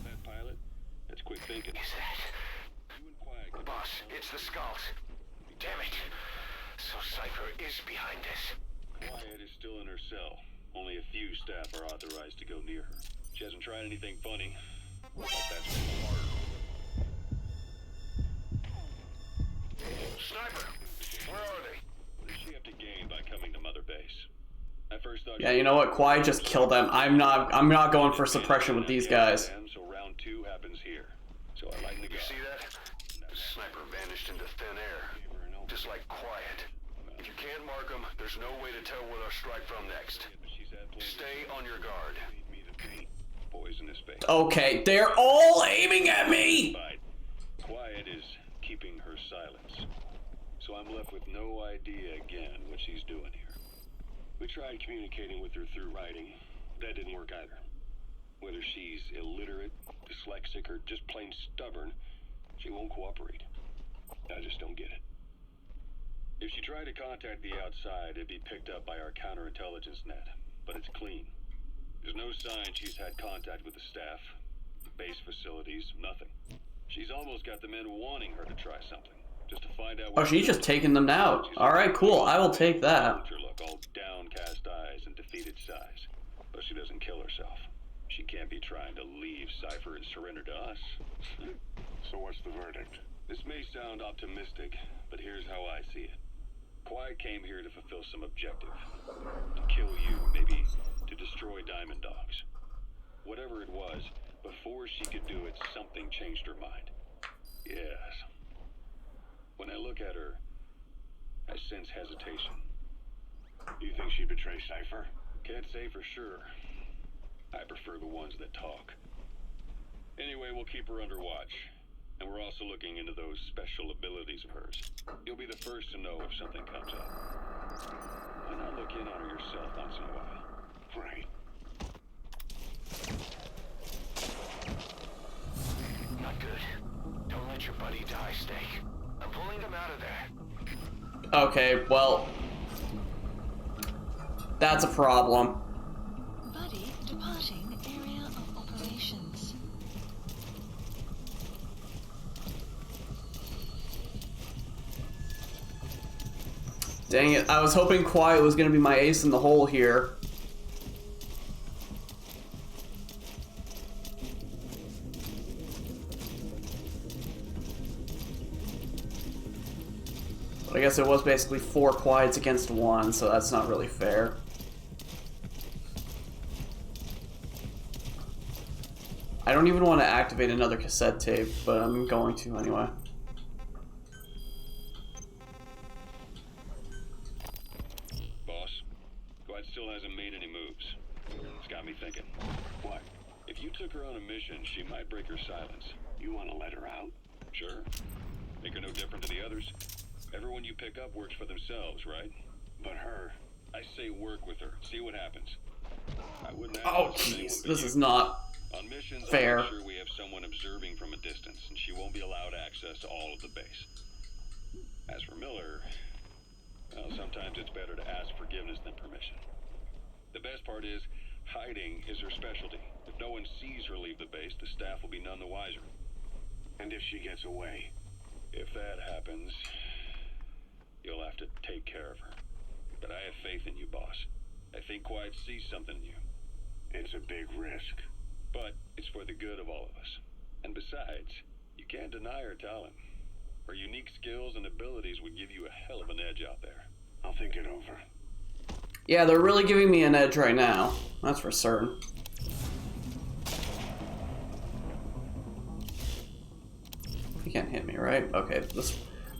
That pilot? That's quick thinking. Is that? You and Quiet could Boss, it's the Skulls. Damn it. So Cypher is behind this. Quiet is still in her cell. Only a few staff are authorized to go near her. She hasn't tried anything funny. But that's Sniper, where are they? what does she have to gain by coming to Mother Base? I first thought Yeah, you know what? Quiet just killed them. I'm not going for suppression with these guys. So round 2 happens here. So I like to go. You see that? The sniper vanished into thin air. Just like Quiet. If you can't mark them, there's no way to tell where they'll strike from next. Stay on your guard. Poisonous bait. Okay, they're all aiming at me! Quiet is keeping her silence. So I'm left with no idea again what she's doing here. We tried communicating with her through writing. That didn't work either. Whether she's illiterate, dyslexic, or just plain stubborn, she won't cooperate. I just don't get it. If she tried to contact the outside, it'd be picked up by our counterintelligence net. But it's clean. There's no sign she's had contact with the staff, base facilities, nothing. She's almost got the men wanting her to try something, just to find out. Oh, she's just taking them out. Alright, cool. I will take that. Her look, all downcast eyes and defeated sighs. But she doesn't kill herself. She can't be trying to leave Cypher and surrender to us. So what's the verdict? This may sound optimistic, but here's how I see it. Quiet came here to fulfill some objective. To kill you, maybe to destroy Diamond Dogs. Whatever it was, before she could do it, something changed her mind. Yes. When I look at her, I sense hesitation. You think she'd betray Cypher? Can't say for sure. I prefer the ones that talk. Anyway, we'll keep her under watch. And we're also looking into those special abilities of hers. You'll be the first to know if something comes up. Why not look in on her yourself once in a while? Right. Not good. Don't let your buddy die, Snake. I'm pulling them out of there. Okay, well... that's a problem. Buddy departing area of operations. Dang it, I was hoping Quiet was gonna be my ace in the hole here. But I guess it was basically 4 Quiets against 1, so that's not really fair. I don't even want to activate another cassette tape, but I'm going to anyway. Boss, Quiet still hasn't made any moves. It's got me thinking. What? If you took her on a mission, she might break her silence. You want to let her out? Sure. Make her no different to the others. Everyone you pick up works for themselves, right? But her. I say work with her. See what happens. I wouldn't ask Oh, this of anyone jeez, but this you. is not On missions, fair. I'll make sure we have someone observing from a distance, and she won't be allowed access to all of the base. As for Miller, well, sometimes it's better to ask forgiveness than permission. The best part is, hiding is her specialty. If no one sees her leave the base, the staff will be none the wiser. And if she gets away? If that happens, you'll have to take care of her. But I have faith in you, boss. I think Quiet sees something in you. It's a big risk. But it's for the good of all of us. And besides, you can't deny her talent. Her unique skills and abilities would give you a hell of an edge out there. I'll think it over. Yeah, they're really giving me an edge right now. That's for certain. You can't hit me, right? Okay,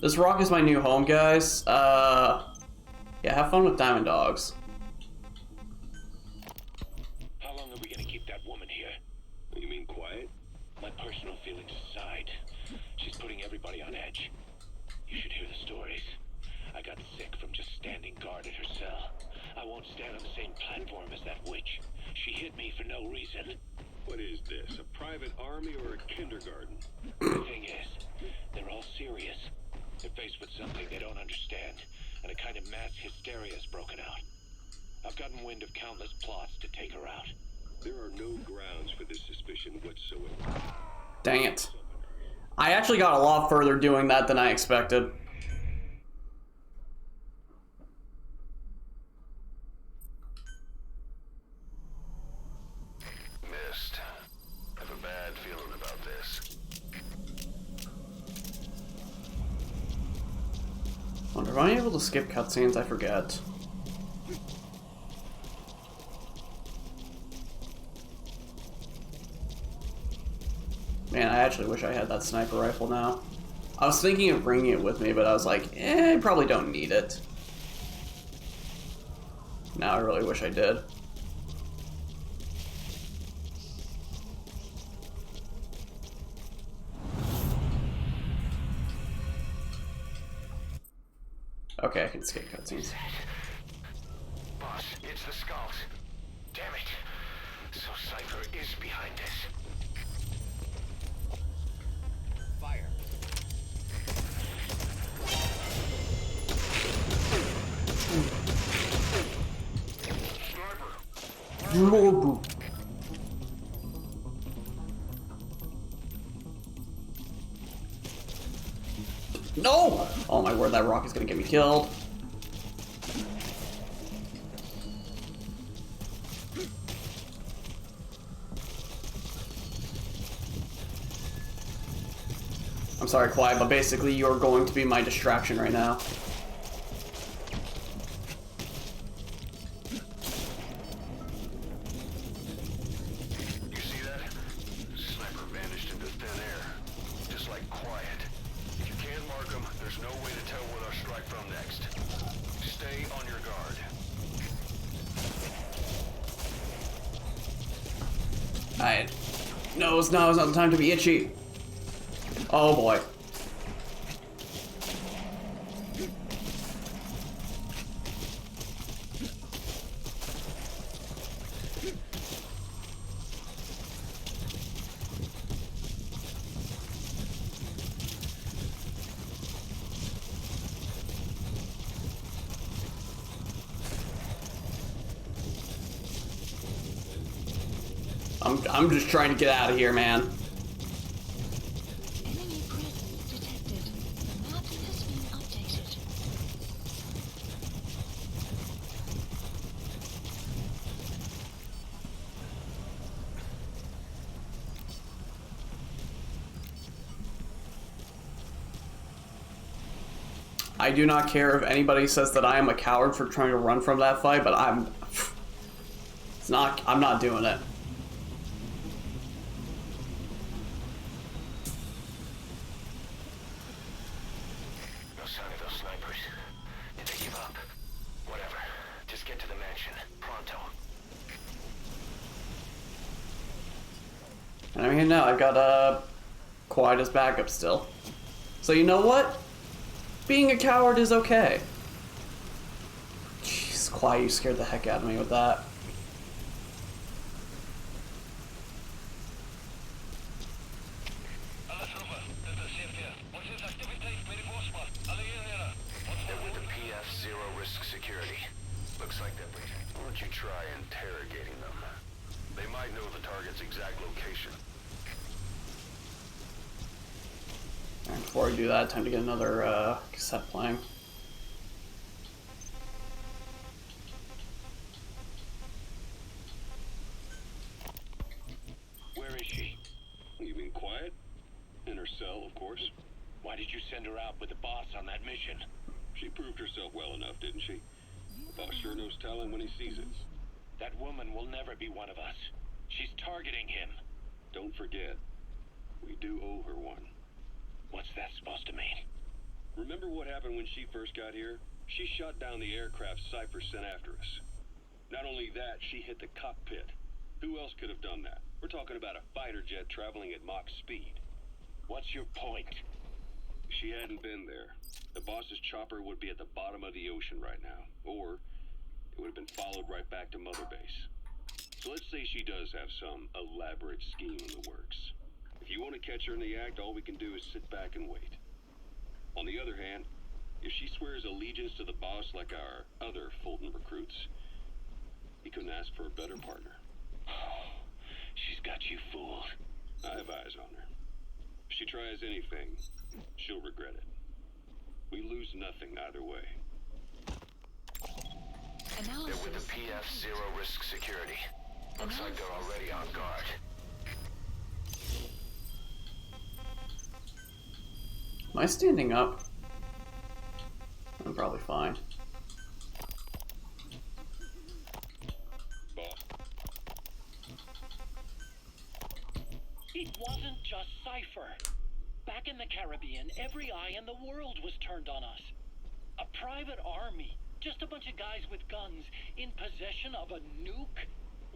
this rock is my new home, guys. Yeah, have fun with Diamond Dogs. How long are we gonna keep that woman here? You mean Quiet? My personal feelings aside, she's putting everybody on edge. You should hear the stories. I got sick from just standing guard at her cell. I won't stand on the same platform as that witch. She hit me for no reason. What is this, a private army or a kindergarten? The thing is, they're all serious. They're faced with something they don't understand, and a kind of mass hysteria has broken out. I've gotten wind of countless plots to take her out. There are no grounds for this suspicion whatsoever. Dang it. I actually got a lot further doing that than I expected. Missed. I have a bad feeling about this. Wonder, am I able to skip cutscenes? I forget. Man, I actually wish I had that sniper rifle now. I was thinking of bringing it with me, but I was like, I probably don't need it. Now I really wish I did. Okay, I can skip cutscenes. Boss, it's the Skulls. Damn it. So Cypher is behind this. Fire. No! Oh my word, that rock is gonna get me killed. I'm sorry, Quiet, but basically you're going to be my distraction right now. You see that? Sniper vanished into thin air. Just like Quiet. If you can't mark them, there's no way to tell where they'll strike from next. Stay on your guard. Alright. No, it's not the time to be itchy. Oh boy. I'm just trying to get out of here, man. Enemy presence detected. The map has been updated. I do not care if anybody says that I am a coward for trying to run from that fight, but I'm not doing it. No sign of those snipers. Did they give up? Whatever. Just get to the mansion. Pronto. And I mean, no, I've got Quiet as backup still. So you know what? Being a coward is okay. Jeez, Quiet, you scared the heck out of me with that. Alles over. Dit is CFR. Ons het activiteit by die bosman. Alle eenhede. They're with the PF Zero Risk Security. Looks like that. Why don't you try interrogating them? They might know the target's exact location. Alright, before I do that, time to get another cassette playing. Where is she? You mean Quiet? In her cell, of course. Why did you send her out with the boss on that mission? She proved herself well enough, didn't she? Boss sure knows talent when he sees it. That woman will never be one of us. She's targeting him. Don't forget, we do owe her one. What's that supposed to mean? Remember what happened when she first got here? She shot down the aircraft Cypher sent after us. Not only that, she hit the cockpit. Who else could have done that? We're talking about a fighter jet traveling at Mach speed. What's your point? She hadn't been there. The boss's chopper would be at the bottom of the ocean right now. Or it would have been followed right back to Mother Base. So let's say she does have some elaborate scheme in the works. If you want to catch her in the act, all we can do is sit back and wait. On the other hand, if she swears allegiance to the boss like our other Fulton recruits, he couldn't ask for a better partner. She's got you fooled. I have eyes on her. If she tries anything, she'll regret it. We lose nothing either way. They're with the PF Zero Risk Security. Looks like they're already on guard. Am I standing up? I'm probably fine. Boss? It wasn't just Cypher. Back in the Caribbean, every eye in the world was turned on us. A private army, just a bunch of guys with guns, in possession of a nuke?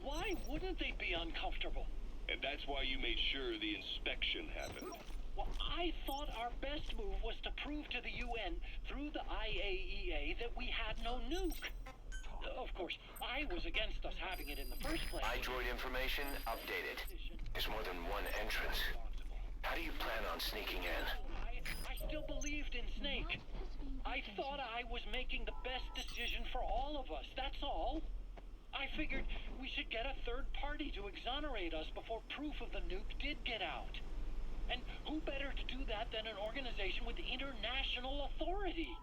Why wouldn't they be uncomfortable? And that's why you made sure the inspection happened. Well, I thought our best move was to prove to the UN through the IAEA that we had no nuke. Of course, I was against us having it in the first place. iDroid information updated. There's more than one entrance. How do you plan on sneaking in? I still believed in Snake. I thought I was making the best decision for all of us, that's all. I figured we should get a third party to exonerate us before proof of the nuke did get out. And who better to do that than an organization with international authority?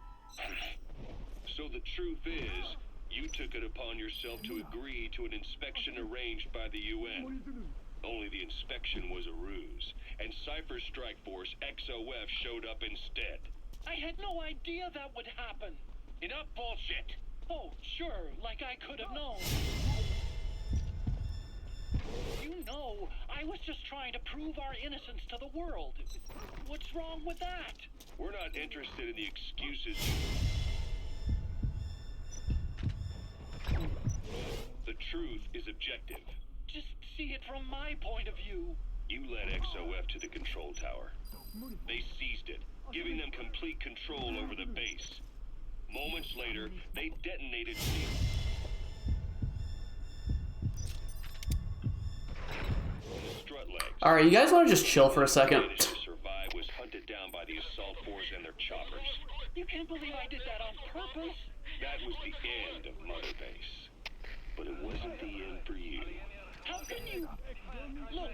So the truth is, you took it upon yourself to agree to an inspection arranged by the UN. Only the inspection was a ruse, and Cypher Strike Force XOF showed up instead. I had no idea that would happen. Enough bullshit! Oh, sure, like I could have known. You know, I was just trying to prove our innocence to the world. What's wrong with that? We're not interested in the excuses. The truth is objective. Just see it from my point of view. You led XOF to the control tower. They seized it, giving them complete control over the base. Moments later, they detonated the strut legs. Alright, you guys want to just chill for a second? The to survive was hunted down by the assault force and their choppers. You can't believe I did that on purpose. That was the end of Mother Base. But it wasn't the end for you. How can you... Look,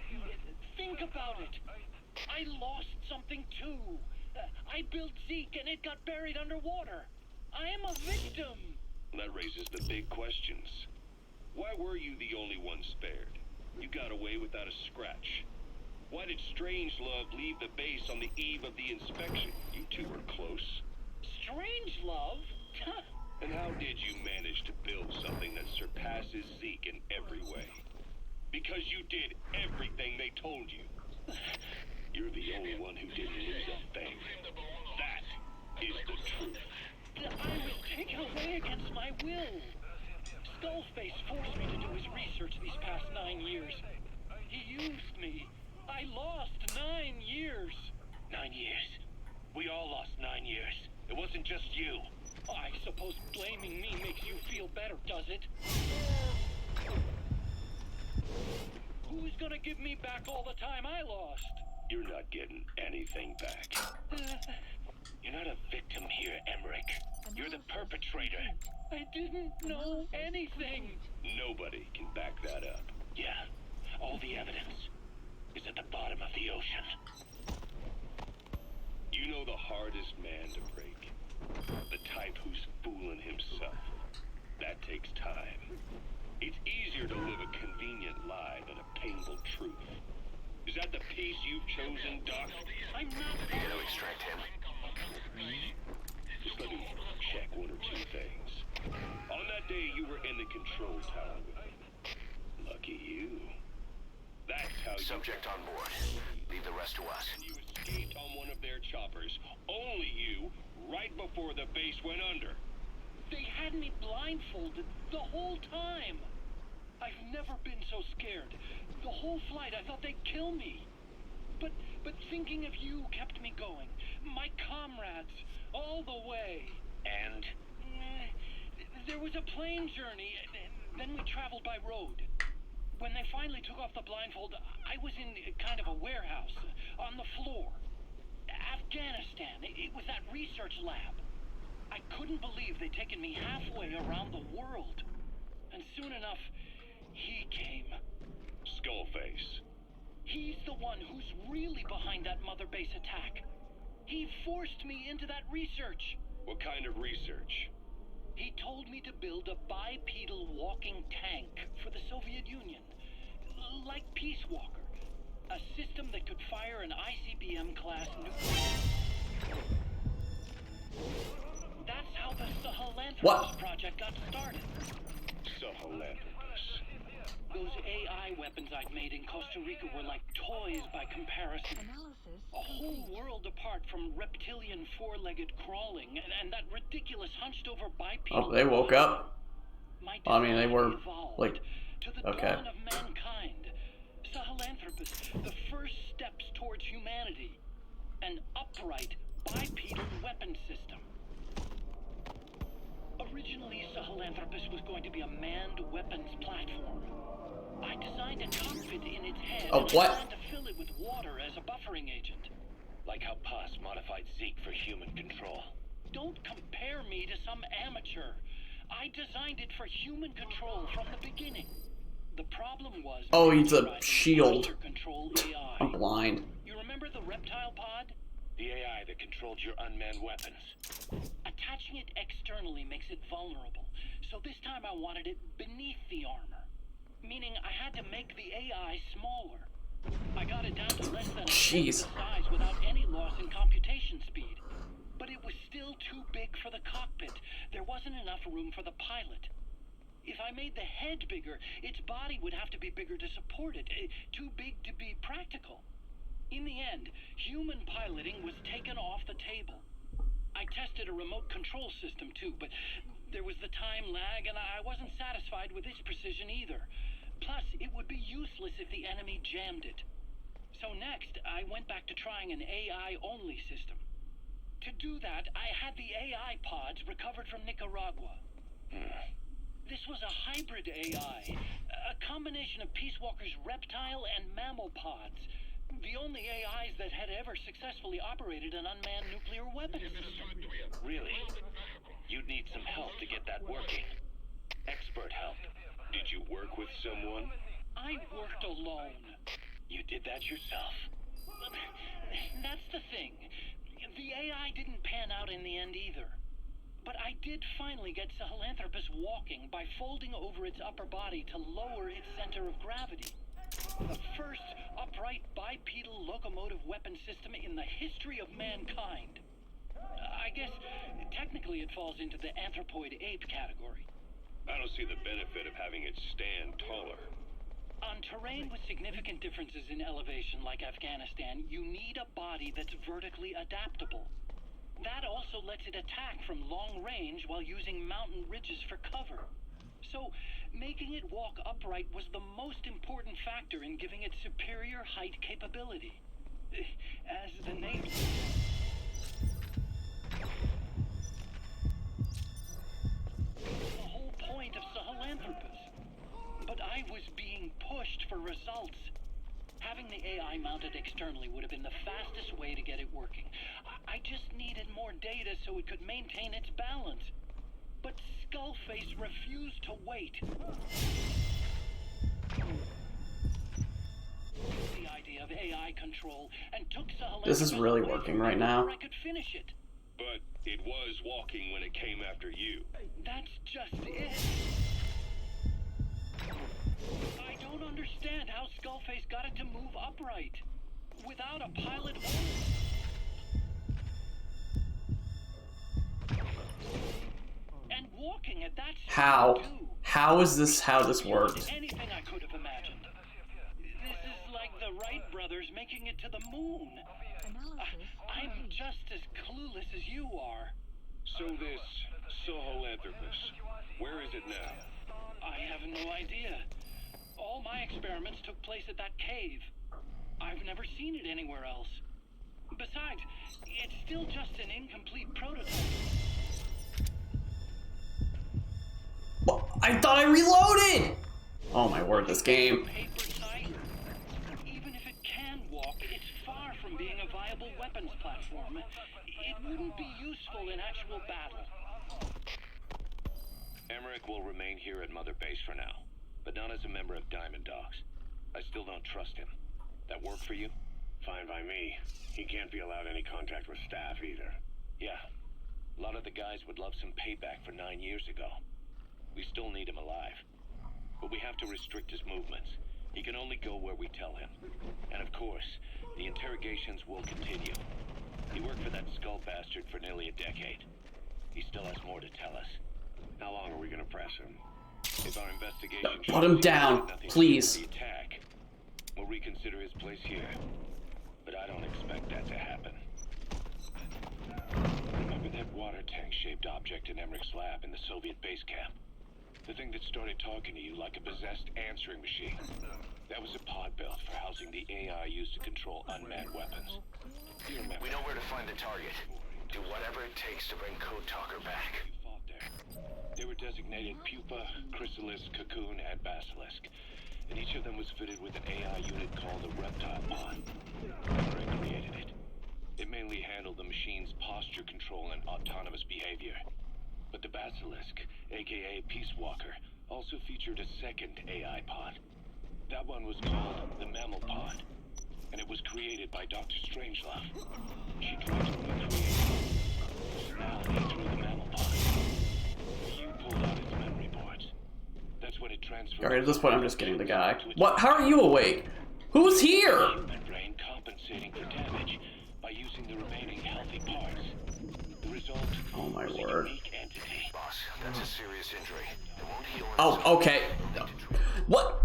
think about it. I lost something too. I built Zeke and it got buried underwater. I am a victim. That raises the big questions. Why were you the only one spared? You got away without a scratch. Why did Strangelove leave the base on the eve of the inspection? You two were close. Strangelove? And how did you manage to build something that surpasses Zeke in every way? Because you did everything they told you. You're the only one who didn't lose a thing. That is the truth. I was taken away against my will. Skullface forced me to do his research these past 9 years. He used me. I lost 9 years. 9 years. We all lost 9 years. It wasn't just you. I suppose blaming me makes you feel better, does it? Who's gonna give me back all the time I lost? You're not getting anything back. You're not a victim here, Emmerich. You're the perpetrator. I didn't know anything. Nobody can back that up. Yeah, all the evidence is at the bottom of the ocean. You know the hardest man to break. The type who's fooling himself. That takes time. It's easier to live a convenient lie than a painful truth. Is that the piece you've chosen, Doc? I'm not... You gotta extract him. Just let me check one or two things. On that day, you were in the control tower with me. Lucky you. That's how Subject on board. Leave the rest to us. you escaped on one of their choppers. Only you, right before the base went under. They had me blindfolded the whole time. I've never been so scared. The whole flight, I thought they'd kill me. But thinking of you kept me going. My comrades, all the way. And? There was a plane journey, and then we traveled by road. When they finally took off the blindfold, I was in kind of a warehouse, on the floor. Afghanistan. It was that research lab. I couldn't believe they'd taken me halfway around the world. And soon enough, he came. Skullface. He's the one who's really behind that Mother Base attack. He forced me into that research. What kind of research? He told me to build a bipedal walking tank for the Soviet Union. Like Peace Walker. A system that could fire an ICBM-class nuclear. That's how the Sahelanthropus What? project got started. Sahelanthropus. Those AI weapons I'd made in Costa Rica were like toys by comparison. Analysis A whole world apart from reptilian four-legged crawling and that ridiculous hunched-over bipedal. Oh, they woke up. My I mean, they were, design evolved like, to the okay. dawn of mankind. Sahelanthropus, the first steps towards humanity. An upright bipedal weapon system. Originally, Sahelanthropus was going to be a manned weapons platform. I designed a cockpit in its head Oh, and what? I planned to fill it with water as a buffering agent. Like how Paz modified Zeke for human control. Don't compare me to some amateur. I designed it for human control from the beginning. The problem was... Oh, he's a utilizing shield. cluster control AI. I'm blind. You remember the reptile pod? The AI that controlled your unmanned weapons. Attaching it externally makes it vulnerable. So this time I wanted it beneath the armor. Meaning I had to make the AI smaller. I got it down to less than a Jeez. tenth the size without any loss in computation speed. But it was still too big for the cockpit. There wasn't enough room for the pilot. If I made the head bigger, its body would have to be bigger to support it. Too big to be practical. In the end, human piloting was taken off the table. I tested a remote control system too, but there was the time lag and I wasn't satisfied with its precision either. Plus, it would be useless if the enemy jammed it. So next, I went back to trying an AI-only system. To do that, I had the AI pods recovered from Nicaragua. This was a hybrid AI, a combination of Peace Walker's reptile and mammal pods. The only AIs that had ever successfully operated an unmanned nuclear weapon system. Really? You'd need some help to get that working. Expert help. Did you work with someone? I worked alone. You did that yourself. That's the thing. The AI didn't pan out in the end either. But I did finally get Sahelanthropus walking by folding over its upper body to lower its center of gravity. The first upright bipedal locomotive weapon system in the history of mankind. I guess technically it falls into the anthropoid ape category. I don't see the benefit of having it stand taller. On terrain with significant differences in elevation like Afghanistan, you need a body that's vertically adaptable. That also lets it attack from long range while using mountain ridges for cover. So, making it walk upright was the most important factor in giving it superior height capability. As the name the whole point of Sahelanthropus. But I was being pushed for results. Having the AI mounted externally would have been the fastest way to get it working. I just needed more data so it could maintain its balance. But Skullface refused to wait. The idea of AI control and took Sahelanthropus This is really away working from me right now. before I could finish it. But it was walking when it came after you. That's just it. I don't understand how Skullface got it to move upright. Without a pilot and walking at that speed How? too. How is this how this works? Anything I could have imagined. This is like the Wright brothers making it to the moon. analysis I'm complete. just as clueless as you are. So this Sahelanthropus, where is it now? I have no idea. All my experiments took place at that cave. I've never seen it anywhere else. Besides, it's still just an incomplete prototype. What? I thought I reloaded! Oh my word, this game. Paper sight? Even if it can walk, it's far from being a viable weapons platform. It wouldn't be useful in actual battle. Emmerich will remain here at Mother Base for now, but not as a member of Diamond Dogs. I still don't trust him. That work for you? Fine by me. He can't be allowed any contact with staff either. Yeah. A lot of the guys would love some payback for 9 years ago. We still need him alive. But we have to restrict his movements. He can only go where we tell him. And of course, the interrogations will continue. He worked for that skull bastard for nearly a decade. He still has more to tell us. How long are we gonna press him? If our investigation Put him shows he down, had nothing to do please. with the attack, we'll reconsider his place here. But I don't expect that to happen. Remember that water tank-shaped object in Emmerich's lab in the Soviet base camp? The thing that started talking to you like a possessed answering machine. That was a pod built for housing the AI used to control unmanned weapons. Do you remember? We know where to find the target. Do whatever it takes to bring Code Talker back. You fought there. They were designated Pupa, Chrysalis, Cocoon, and Basilisk. And each of them was fitted with an AI unit called a Reptile Pod. Emmerich created it. It mainly handled the machine's posture control and autonomous behavior. But the Basilisk, aka Peace Walker, also featured a second AI pod. That one was called the Mammal Pod, and it was created by Dr. Strangelove. She tried to recreate it. Now they threw the Mammal Pod. You pulled out its memory boards. That's when it transferred. Alright, at this point I'm just getting the guy. What? How are you awake? Who's here? Human brain compensating for damage by using the remaining healthy parts. The result Oh my was word. a unique entity. Boss, that's a serious injury. It won't heal. Oh, okay. What?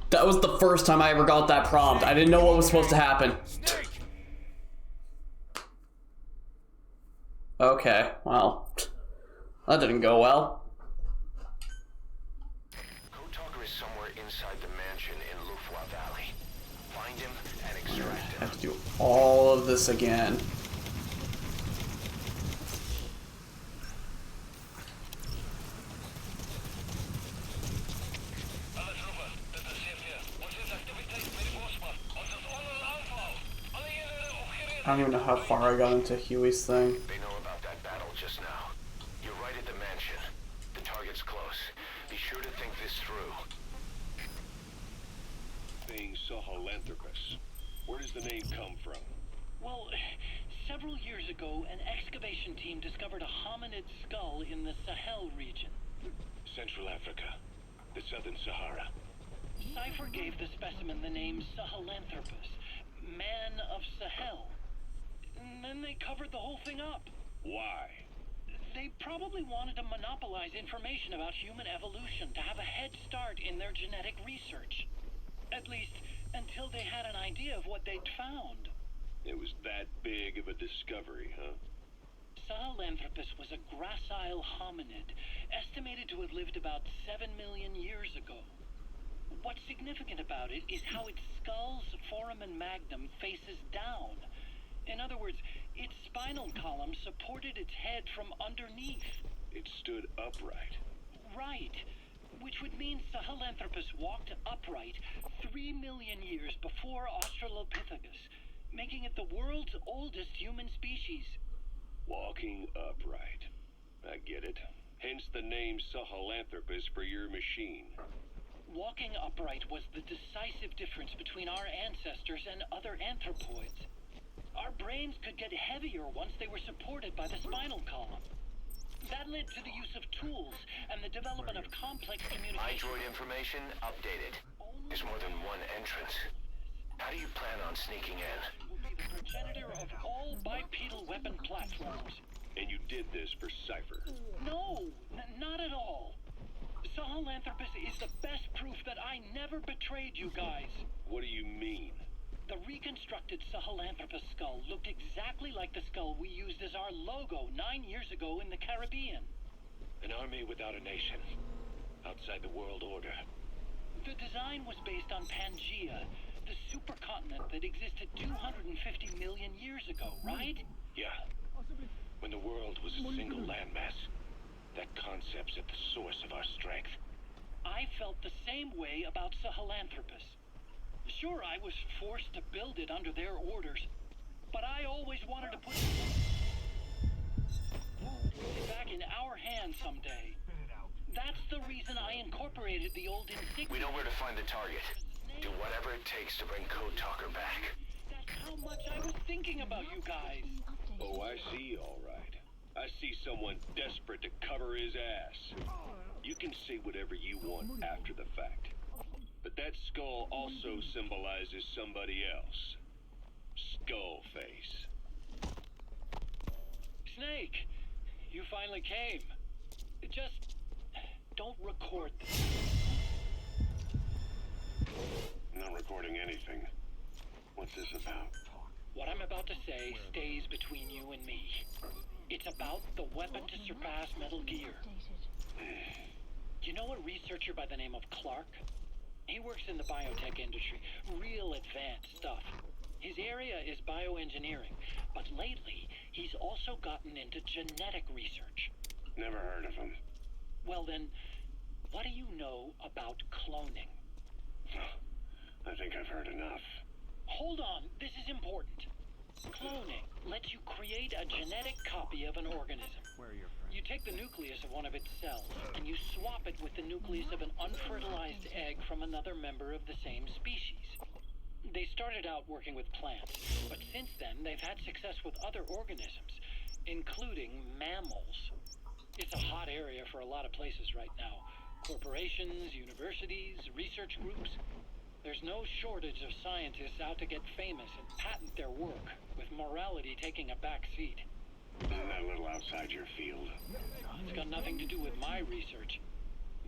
That was the first time I ever got that prompt. I didn't know what was supposed to happen. Okay, well, that didn't go well. Code Talker is somewhere inside the mansion in Lufwa Valley. Find him and extract I him. have to do all of this again. Alle troepen, dit is CP. Ons is activiteit bij de bosman. Ons is onder aanval. Alle eenheden opgereed. I don't even know how far I got into Huey's thing. They know about that battle just now. You're right at the mansion. The target's close. Be sure to think this through. Thing Sahelanthropus. Where does the name come from? Well, several years ago, an excavation team discovered a hominid skull in the Sahel region. Central Africa. The Southern Sahara. Cypher gave the specimen the name Sahelanthropus, Man of Sahel. And then they covered the whole thing up. Why? They probably wanted to monopolize information about human evolution to have a head start in their genetic research. At least, until they had an idea of what they'd found. It was that big of a discovery, huh? Sahelanthropus was a gracile hominid, estimated to have lived about 7 million years ago. What's significant about it is how its skull's foramen magnum faces down. In other words, its spinal column supported its head from underneath. It stood upright. Right. Which would mean Sahelanthropus walked upright 3 million years before Australopithecus, making it the world's oldest human species. Walking upright. I get it. Hence the name Sahelanthropus for your machine. Walking upright was the decisive difference between our ancestors and other anthropoids. Our brains could get heavier once they were supported by the spinal column. That led to the use of tools and the development of complex communication. iDroid information updated. There's more than one entrance. How do you plan on sneaking in? Will be the progenitor of all bipedal weapon platforms. And you did this for Cypher. No, not at all. Sahelanthropus is the best proof that I never betrayed you guys. What do you mean? The reconstructed Sahelanthropus skull looked exactly like the skull we used as our logo 9 years ago in the Caribbean. An army without a nation. Outside the world order. The design was based on Pangea, the supercontinent that existed 250 million years ago, right? Yeah. When the world was a single landmass. That concept's at the source of our strength. I felt the same way about Sahelanthropus. Sure, I was forced to build it under their orders, but I always wanted to put it back in our hands someday. That's the reason I incorporated the old insignia. We know where to find the target. Do whatever it takes to bring Code Talker back. That's how much I was thinking about you guys. Oh, I see, all right. I see someone desperate to cover his ass. You can say whatever you want after the fact. But that skull also symbolizes somebody else. Skullface. Snake, you finally came. Just don't record this. I'm not recording anything. What's this about? What I'm about to say stays between you and me. It's about the weapon to surpass Metal Gear. You know a researcher by the name of Clark? He works in the biotech industry. Real advanced stuff. His area is bioengineering, but lately he's also gotten into genetic research. Never heard of him. Well then, what do you know about cloning? I think I've heard enough. Hold on, this is important. Cloning lets you create a genetic copy of an organism. You take the nucleus of one of its cells, and you swap it with the nucleus of an unfertilized egg from another member of the same species. They started out working with plants, but since then they've had success with other organisms, including mammals. It's a hot area for a lot of places right now. Corporations, universities, research groups. There's no shortage of scientists out to get famous and patent their work, with morality taking a back seat. Isn't that a little outside your field? It's got nothing to do with my research.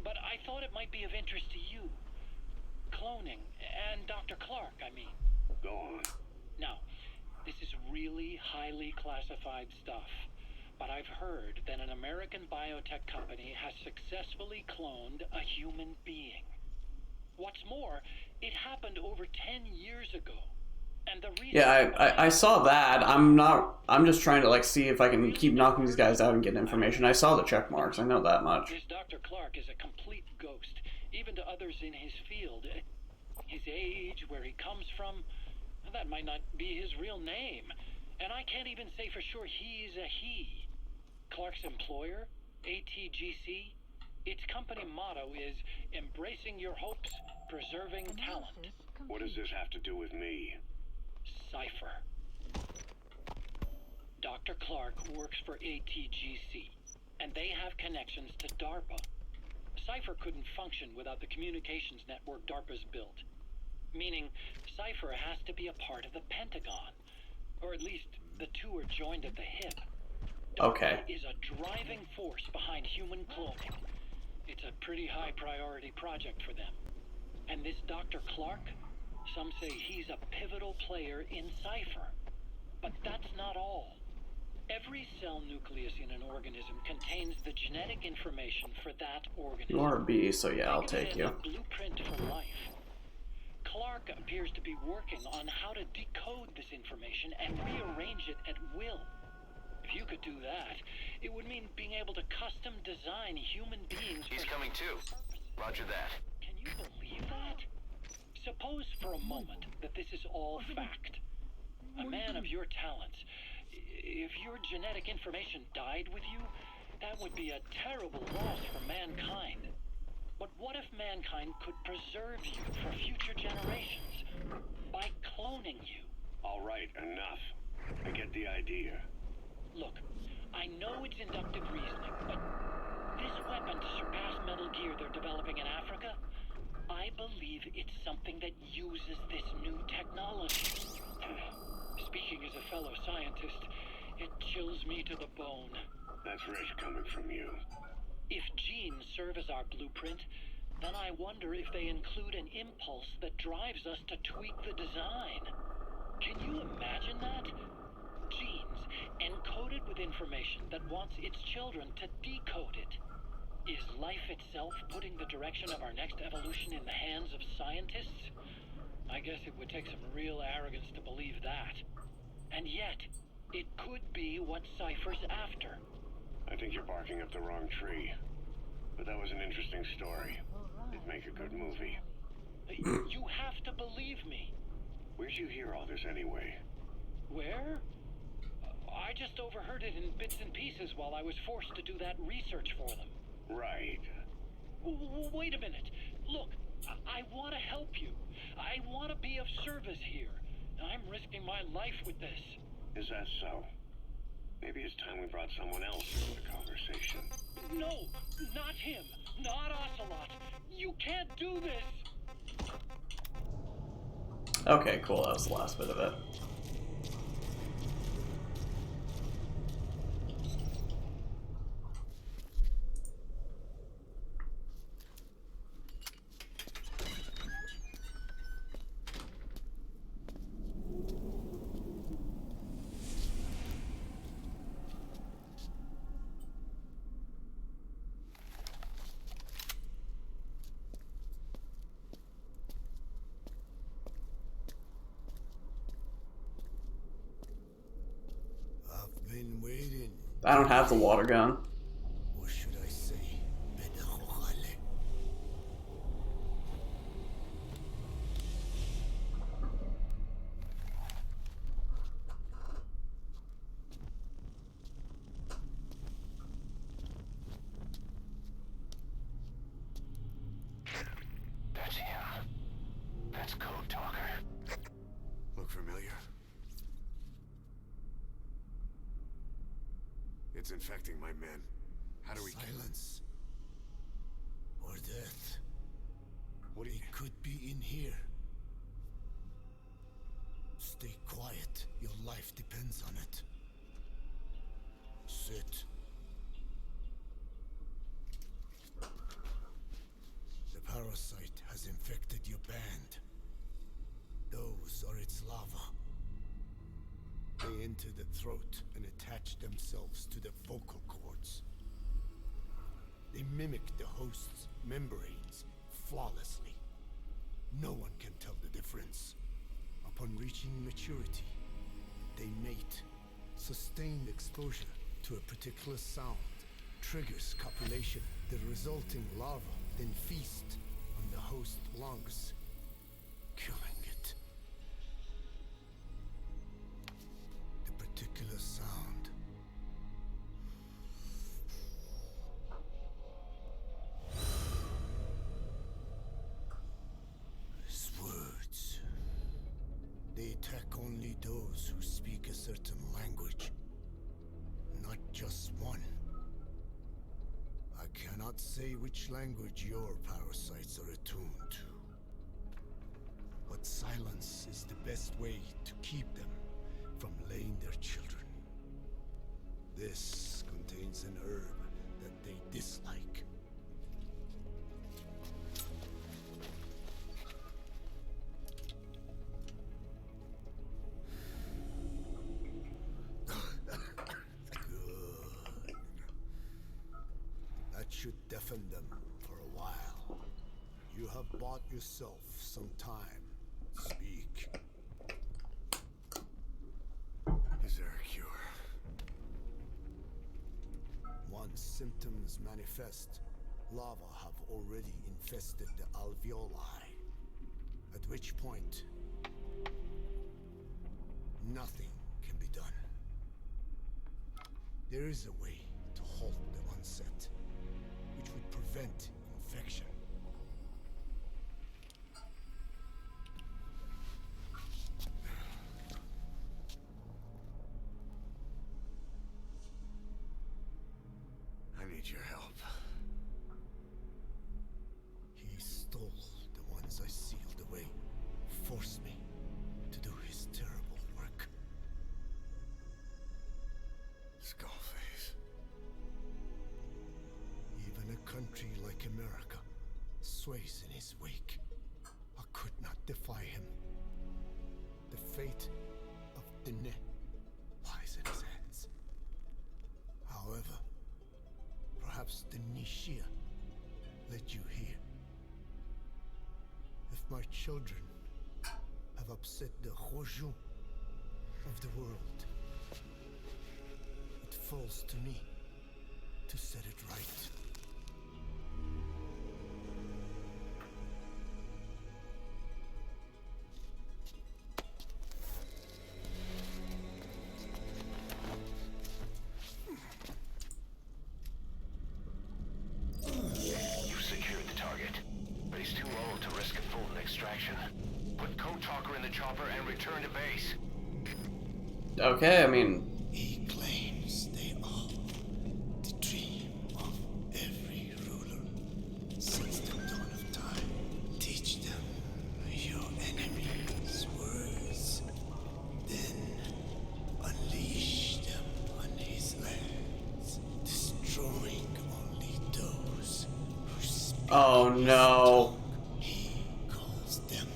But I thought it might be of interest to you. Cloning, and Dr. Clark, I mean. Go on. Now, this is really highly classified stuff. But I've heard that an American biotech company has successfully cloned a human being. What's more, it happened over 10 years ago. And the reason Yeah, I saw that. I'm just trying to, like, see if I can keep knocking these guys out and get information. I saw the check marks. I know that much. This Dr. Clark is a complete ghost, even to others in his field. His age, where he comes from, that might not be his real name. And I can't even say for sure he's a he. Clark's employer, ATGC, its company motto is embracing your hopes, preserving talent. What does this have to do with me? Cypher. Dr. Clark works for ATGC, and they have connections to DARPA. Cypher couldn't function without the communications network DARPA's built. Meaning, Cypher has to be a part of the Pentagon. Or at least, the two are joined at the hip. Okay. DARPA is a driving force behind human cloning. It's a pretty high priority project for them. And this Dr. Clark, some say he's a pivotal player in Cypher. But that's not all. Every cell nucleus in an organism contains the genetic information for that organism. You are a B, so yeah, I'll take you. A blueprint for life. Clark appears to be working on how to decode this information and rearrange it at will. If you could do that, it would mean being able to custom design human beings. He's coming too. Roger that. Can you believe that? Suppose for a moment that this is all fact. A man of your talents, if your genetic information died with you, that would be a terrible loss for mankind. But what if mankind could preserve you for future generations by cloning you? All right, enough. I get the idea. Look, I know it's inductive reasoning, but this weapon to surpass Metal Gear they're developing in Africa, I believe it's something that uses this new technology. Speaking as a fellow scientist, it chills me to the bone. That's rich coming from you. If genes serve as our blueprint, then I wonder if they include an impulse that drives us to tweak the design. Can you imagine that? Genes encoded with information that wants its children to decode it. Is life itself putting the direction of our next evolution in the hands of scientists? I guess it would take some real arrogance to believe that. And yet, it could be what Cypher's after. I think you're barking up the wrong tree. But that was an interesting story. It'd make a good movie. You have to believe me. Where'd you hear all this anyway? Where? I just overheard it in bits and pieces while I was forced to do that research for them. Right. Wait a minute. Look, I want to help you. I want to be of service here. I'm risking my life with this. Is that so? Maybe it's time we brought someone else into the conversation. No, not him. Not Ocelot. You can't do this. Okay, cool. That was the last bit of it. I've been waiting. I don't have the water gun. What should I say? That's him. That's Code Talker. Look familiar? It's infecting my men. How do we... Silence. Or death. What do you... It could be in here. Stay quiet. Your life depends on it. Sit. The parasite has infected your band. Those are its larvae. They enter the throat and attach themselves to the vocal cords. They mimic the host's membranes flawlessly. No one can tell the difference. Upon reaching maturity, they mate. Sustained exposure to a particular sound triggers copulation. The resulting larva then feast on the host lungs, killing it. The particular sound is words. They attack only those who speak a certain language, not just one. I cannot say which language your parasites are attuned to, but silence is the best way to keep them from laying their children. This contains an herb that they dislike. Good. That should deafen them for a while. You have bought yourself some time. Speak. Is there a cure? Once symptoms manifest, larvae have already infested the alveoli. At which point, nothing can be done. There is a way to halt the onset, which would prevent infection. I need your help. He stole the ones I sealed away, forced me to do his terrible work. Skullface. Even a country like America sways in his wake. I could not defy him. The fate of Diné lies in his hands. However, perhaps the Nishia led you here. If my children have upset the Rojun of the world, it falls to me to set it right. return to base. Okay, I mean, He claims they are the dream of every ruler since the dawn of time. Teach them your enemy's words, then unleash them on his lands, destroying only those who speak oh no. He calls them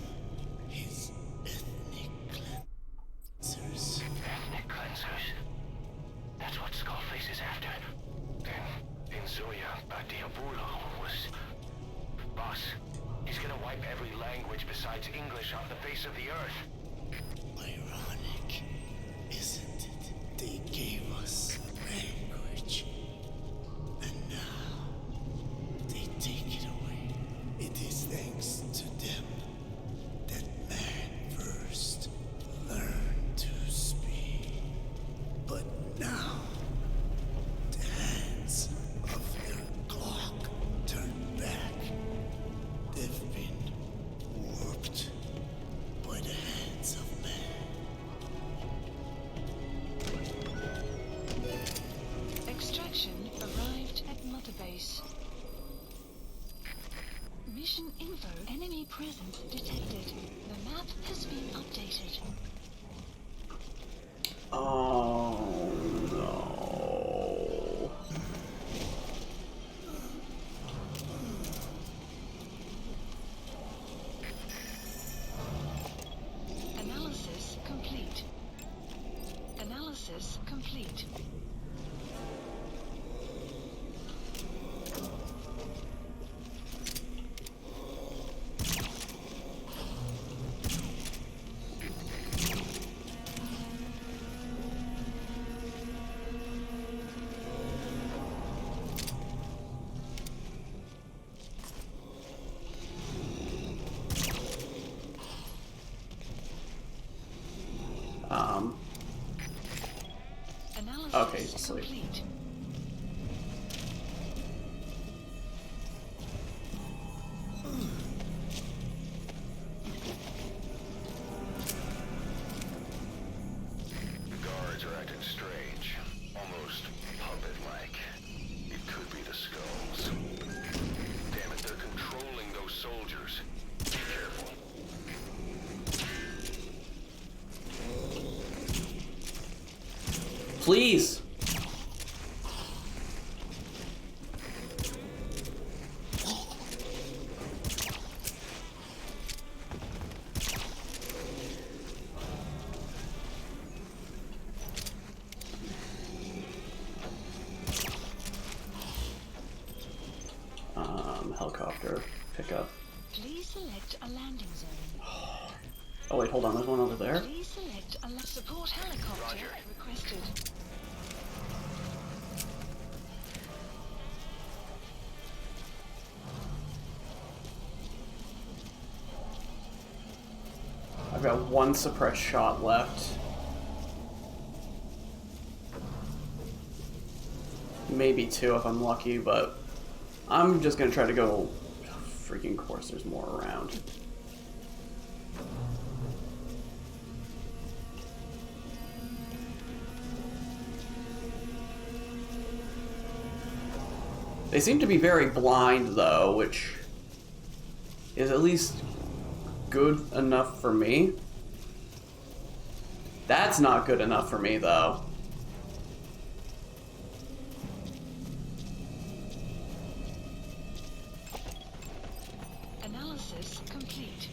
his ethnic cleansers. Ethnic cleansers. That's what Skullface is after. And Zoya Badiabulu was... Boss, he's gonna wipe every language besides English off the face of the earth. Ironic, isn't it? They gave us language, and now they take it away. It is thanks to them that man first learned to speak. But now, the hands of the clock turn back. They've been warped by the hands of man. Extraction arrived at Mother Base. Mission info. Enemy presence detected. The map has been updated. Oh no. Analysis complete. Analysis complete. Analysis Okay, he's asleep. complete. The guards are acting strange. Almost puppet-like. It could be the skulls. Damn it, they're controlling those soldiers. Be careful. Please. Helicopter pickup. Please select a landing zone. Oh wait, hold on, there's one over there. Please select a support helicopter Roger. requested. I've got one suppressed shot left. Maybe two if I'm lucky, but I'm just gonna try to go. Freaking course, there's more around. They seem to be very blind though, which is at least good enough for me. That's not good enough for me though. Analysis complete.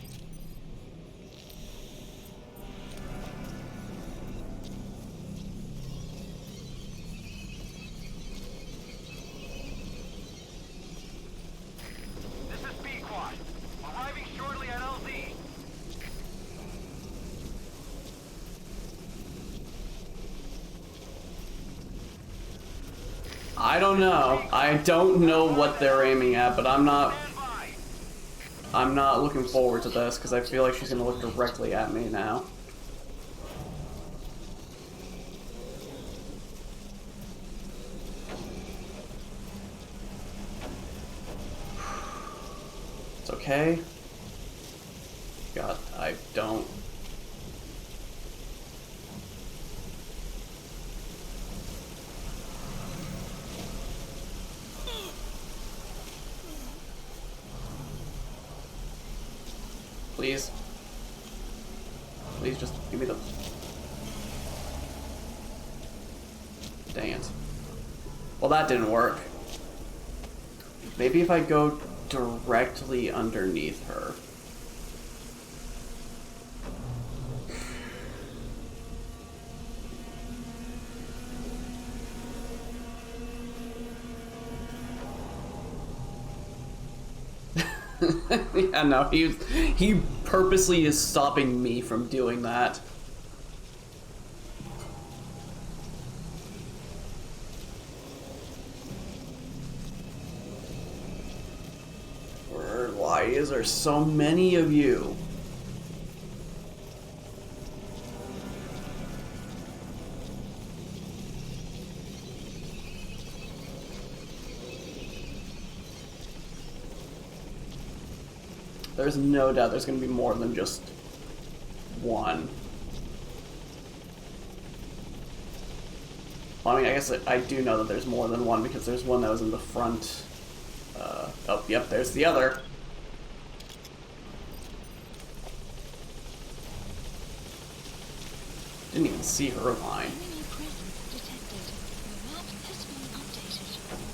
This is B-Quad. Arriving shortly at LZ. I don't know. I don't know what they're aiming at, but I'm not looking forward to this because I feel like she's gonna look directly at me now. It's okay. God, I don't Please. Please just give me the... Dang it. Well, that didn't work. Maybe if I go directly underneath her. Yeah, no, he purposely is stopping me from doing that. Why is there so many of you? There's no doubt there's going to be more than just one. Well, I mean, I guess I do know that there's more than one because there's one that was in the front. Oh, yep, there's the other. Didn't even see her line. Enemy presence detected. The map has been updated.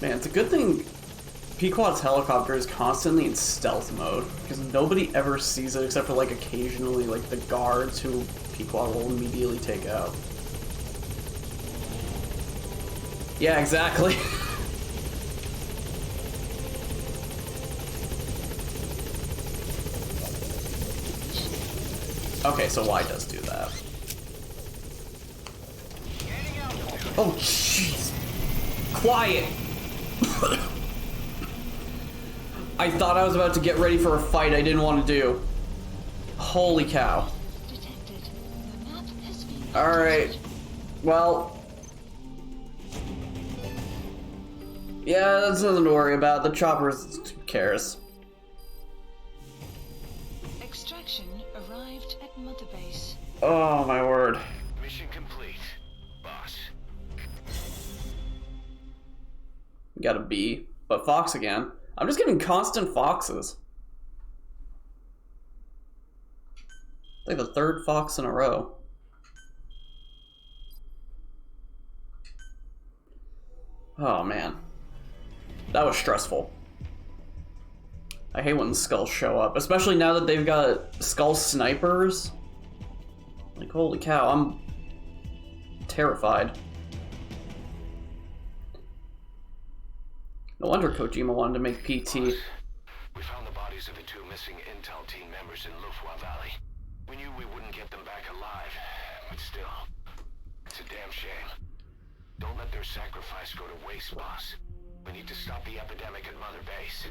Man, it's a good thing Pequod's helicopter is constantly in stealth mode, because nobody ever sees it except for, like, occasionally, like, the guards who Pequod will immediately take out. Yeah, exactly. Okay, so Y does do that. Oh, jeez. Quiet! I thought I was about to get ready for a fight I didn't want to do. Holy cow. Detected. The map has been Alright. Well. Yeah, that's nothing to worry about. The choppers, who cares? Extraction arrived at Mother Base. Oh, my word. Mission complete, boss. We got a B. But Fox again. I'm just getting constant Foxes. Like the third Fox in a row. Oh man. That was stressful. I hate when skulls show up, especially now that they've got skull snipers. Like, holy cow, I'm terrified. No wonder Kojima wanted to make PT. We found the bodies of the two missing Intel team members in Lufwa Valley. We knew we wouldn't get them back alive, but still, it's a damn shame. Don't let their sacrifice go to waste, boss. We need to stop the epidemic at Mother Base.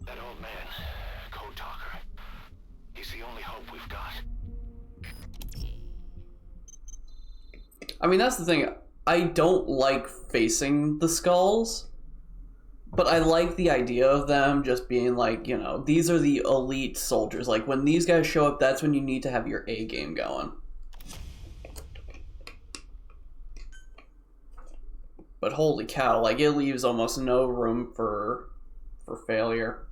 That old man, Code Talker, he's the only hope we've got. I mean, that's the thing. I don't like facing the skulls. But I like the idea of them just being like, you know, these are the elite soldiers. Like, when these guys show up, that's when you need to have your A game going. But holy cow, like, it leaves almost no room for failure.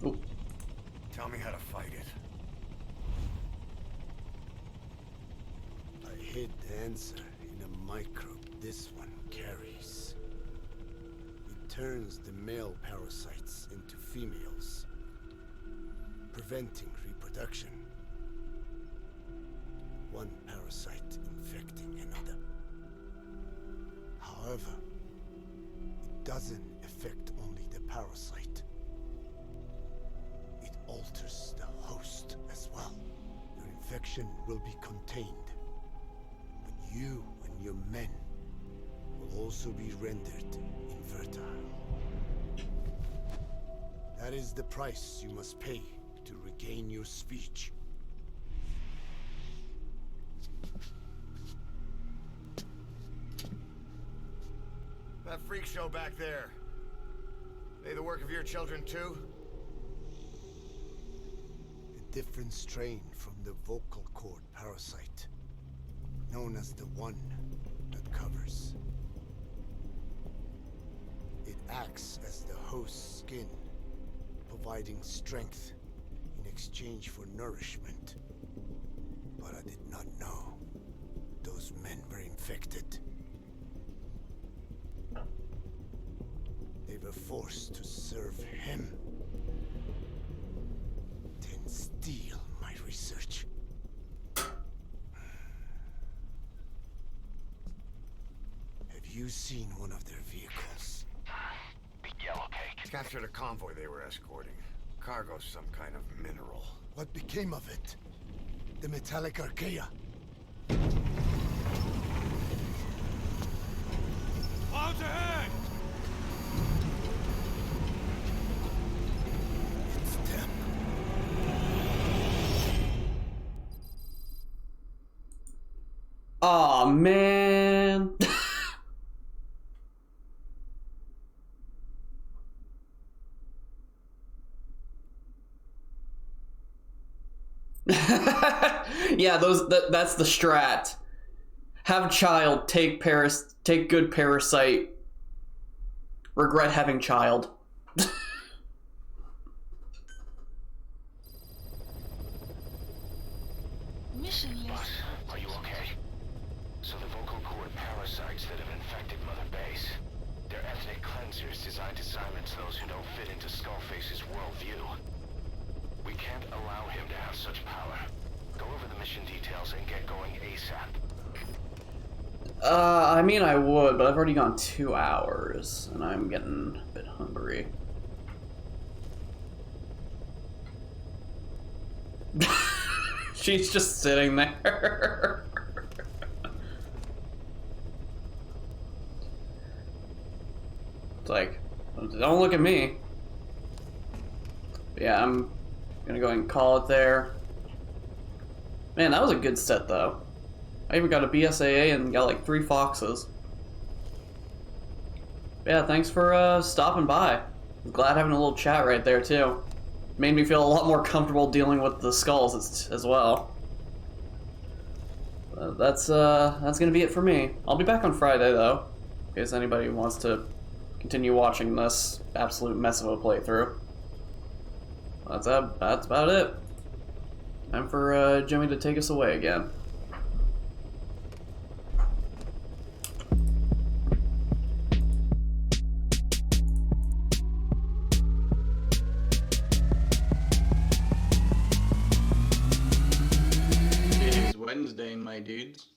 Ooh. Tell me how to fight it. I hid the answer in a microbe this one carries. It turns the male parasites into females, preventing reproduction. One parasite infecting another. However, it doesn't affect only the parasite. It alters the host as well. Your infection will be contained. But you and your men will also be rendered infertile. That is the price you must pay to regain your speech. That freak show back there. They the work of your children too? A different strain from the vocal cord parasite, known as the one that covers. It acts as the host's skin, providing strength in exchange for nourishment. But I did not know those men were infected. They were forced to serve him, then steal my research. Have you seen one of their vehicles? Big yellow cake. Captured a convoy they were escorting. Cargo's some kind of mineral. What became of it? The metallic archaea. Clouds ahead! It's them. Aw, man. Yeah, that's the strat. Have child, take good parasite. Regret having child. Mission Boss, list. are you okay? So the vocal cord parasites that have infected Mother Base, they're ethnic cleansers designed to silence those who don't fit into Skullface's worldview. We can't allow him to have such power. Go over the mission details and get going ASAP. I mean I would, but I've already gone 2 hours, and I'm getting a bit hungry. She's just sitting there. It's like, don't look at me. Yeah, I'm gonna go ahead and call it there. Man, that was a good set, though. I even got a BSAA and got like 3 foxes. Yeah, thanks for stopping by. I'm glad having a little chat right there, too. Made me feel a lot more comfortable dealing with the skulls as well. That's gonna be it for me. I'll be back on Friday, though, in case anybody wants to continue watching this absolute mess of a playthrough. That's about it. Time for Jimmy to take us away again. It is Wednesday, my dudes.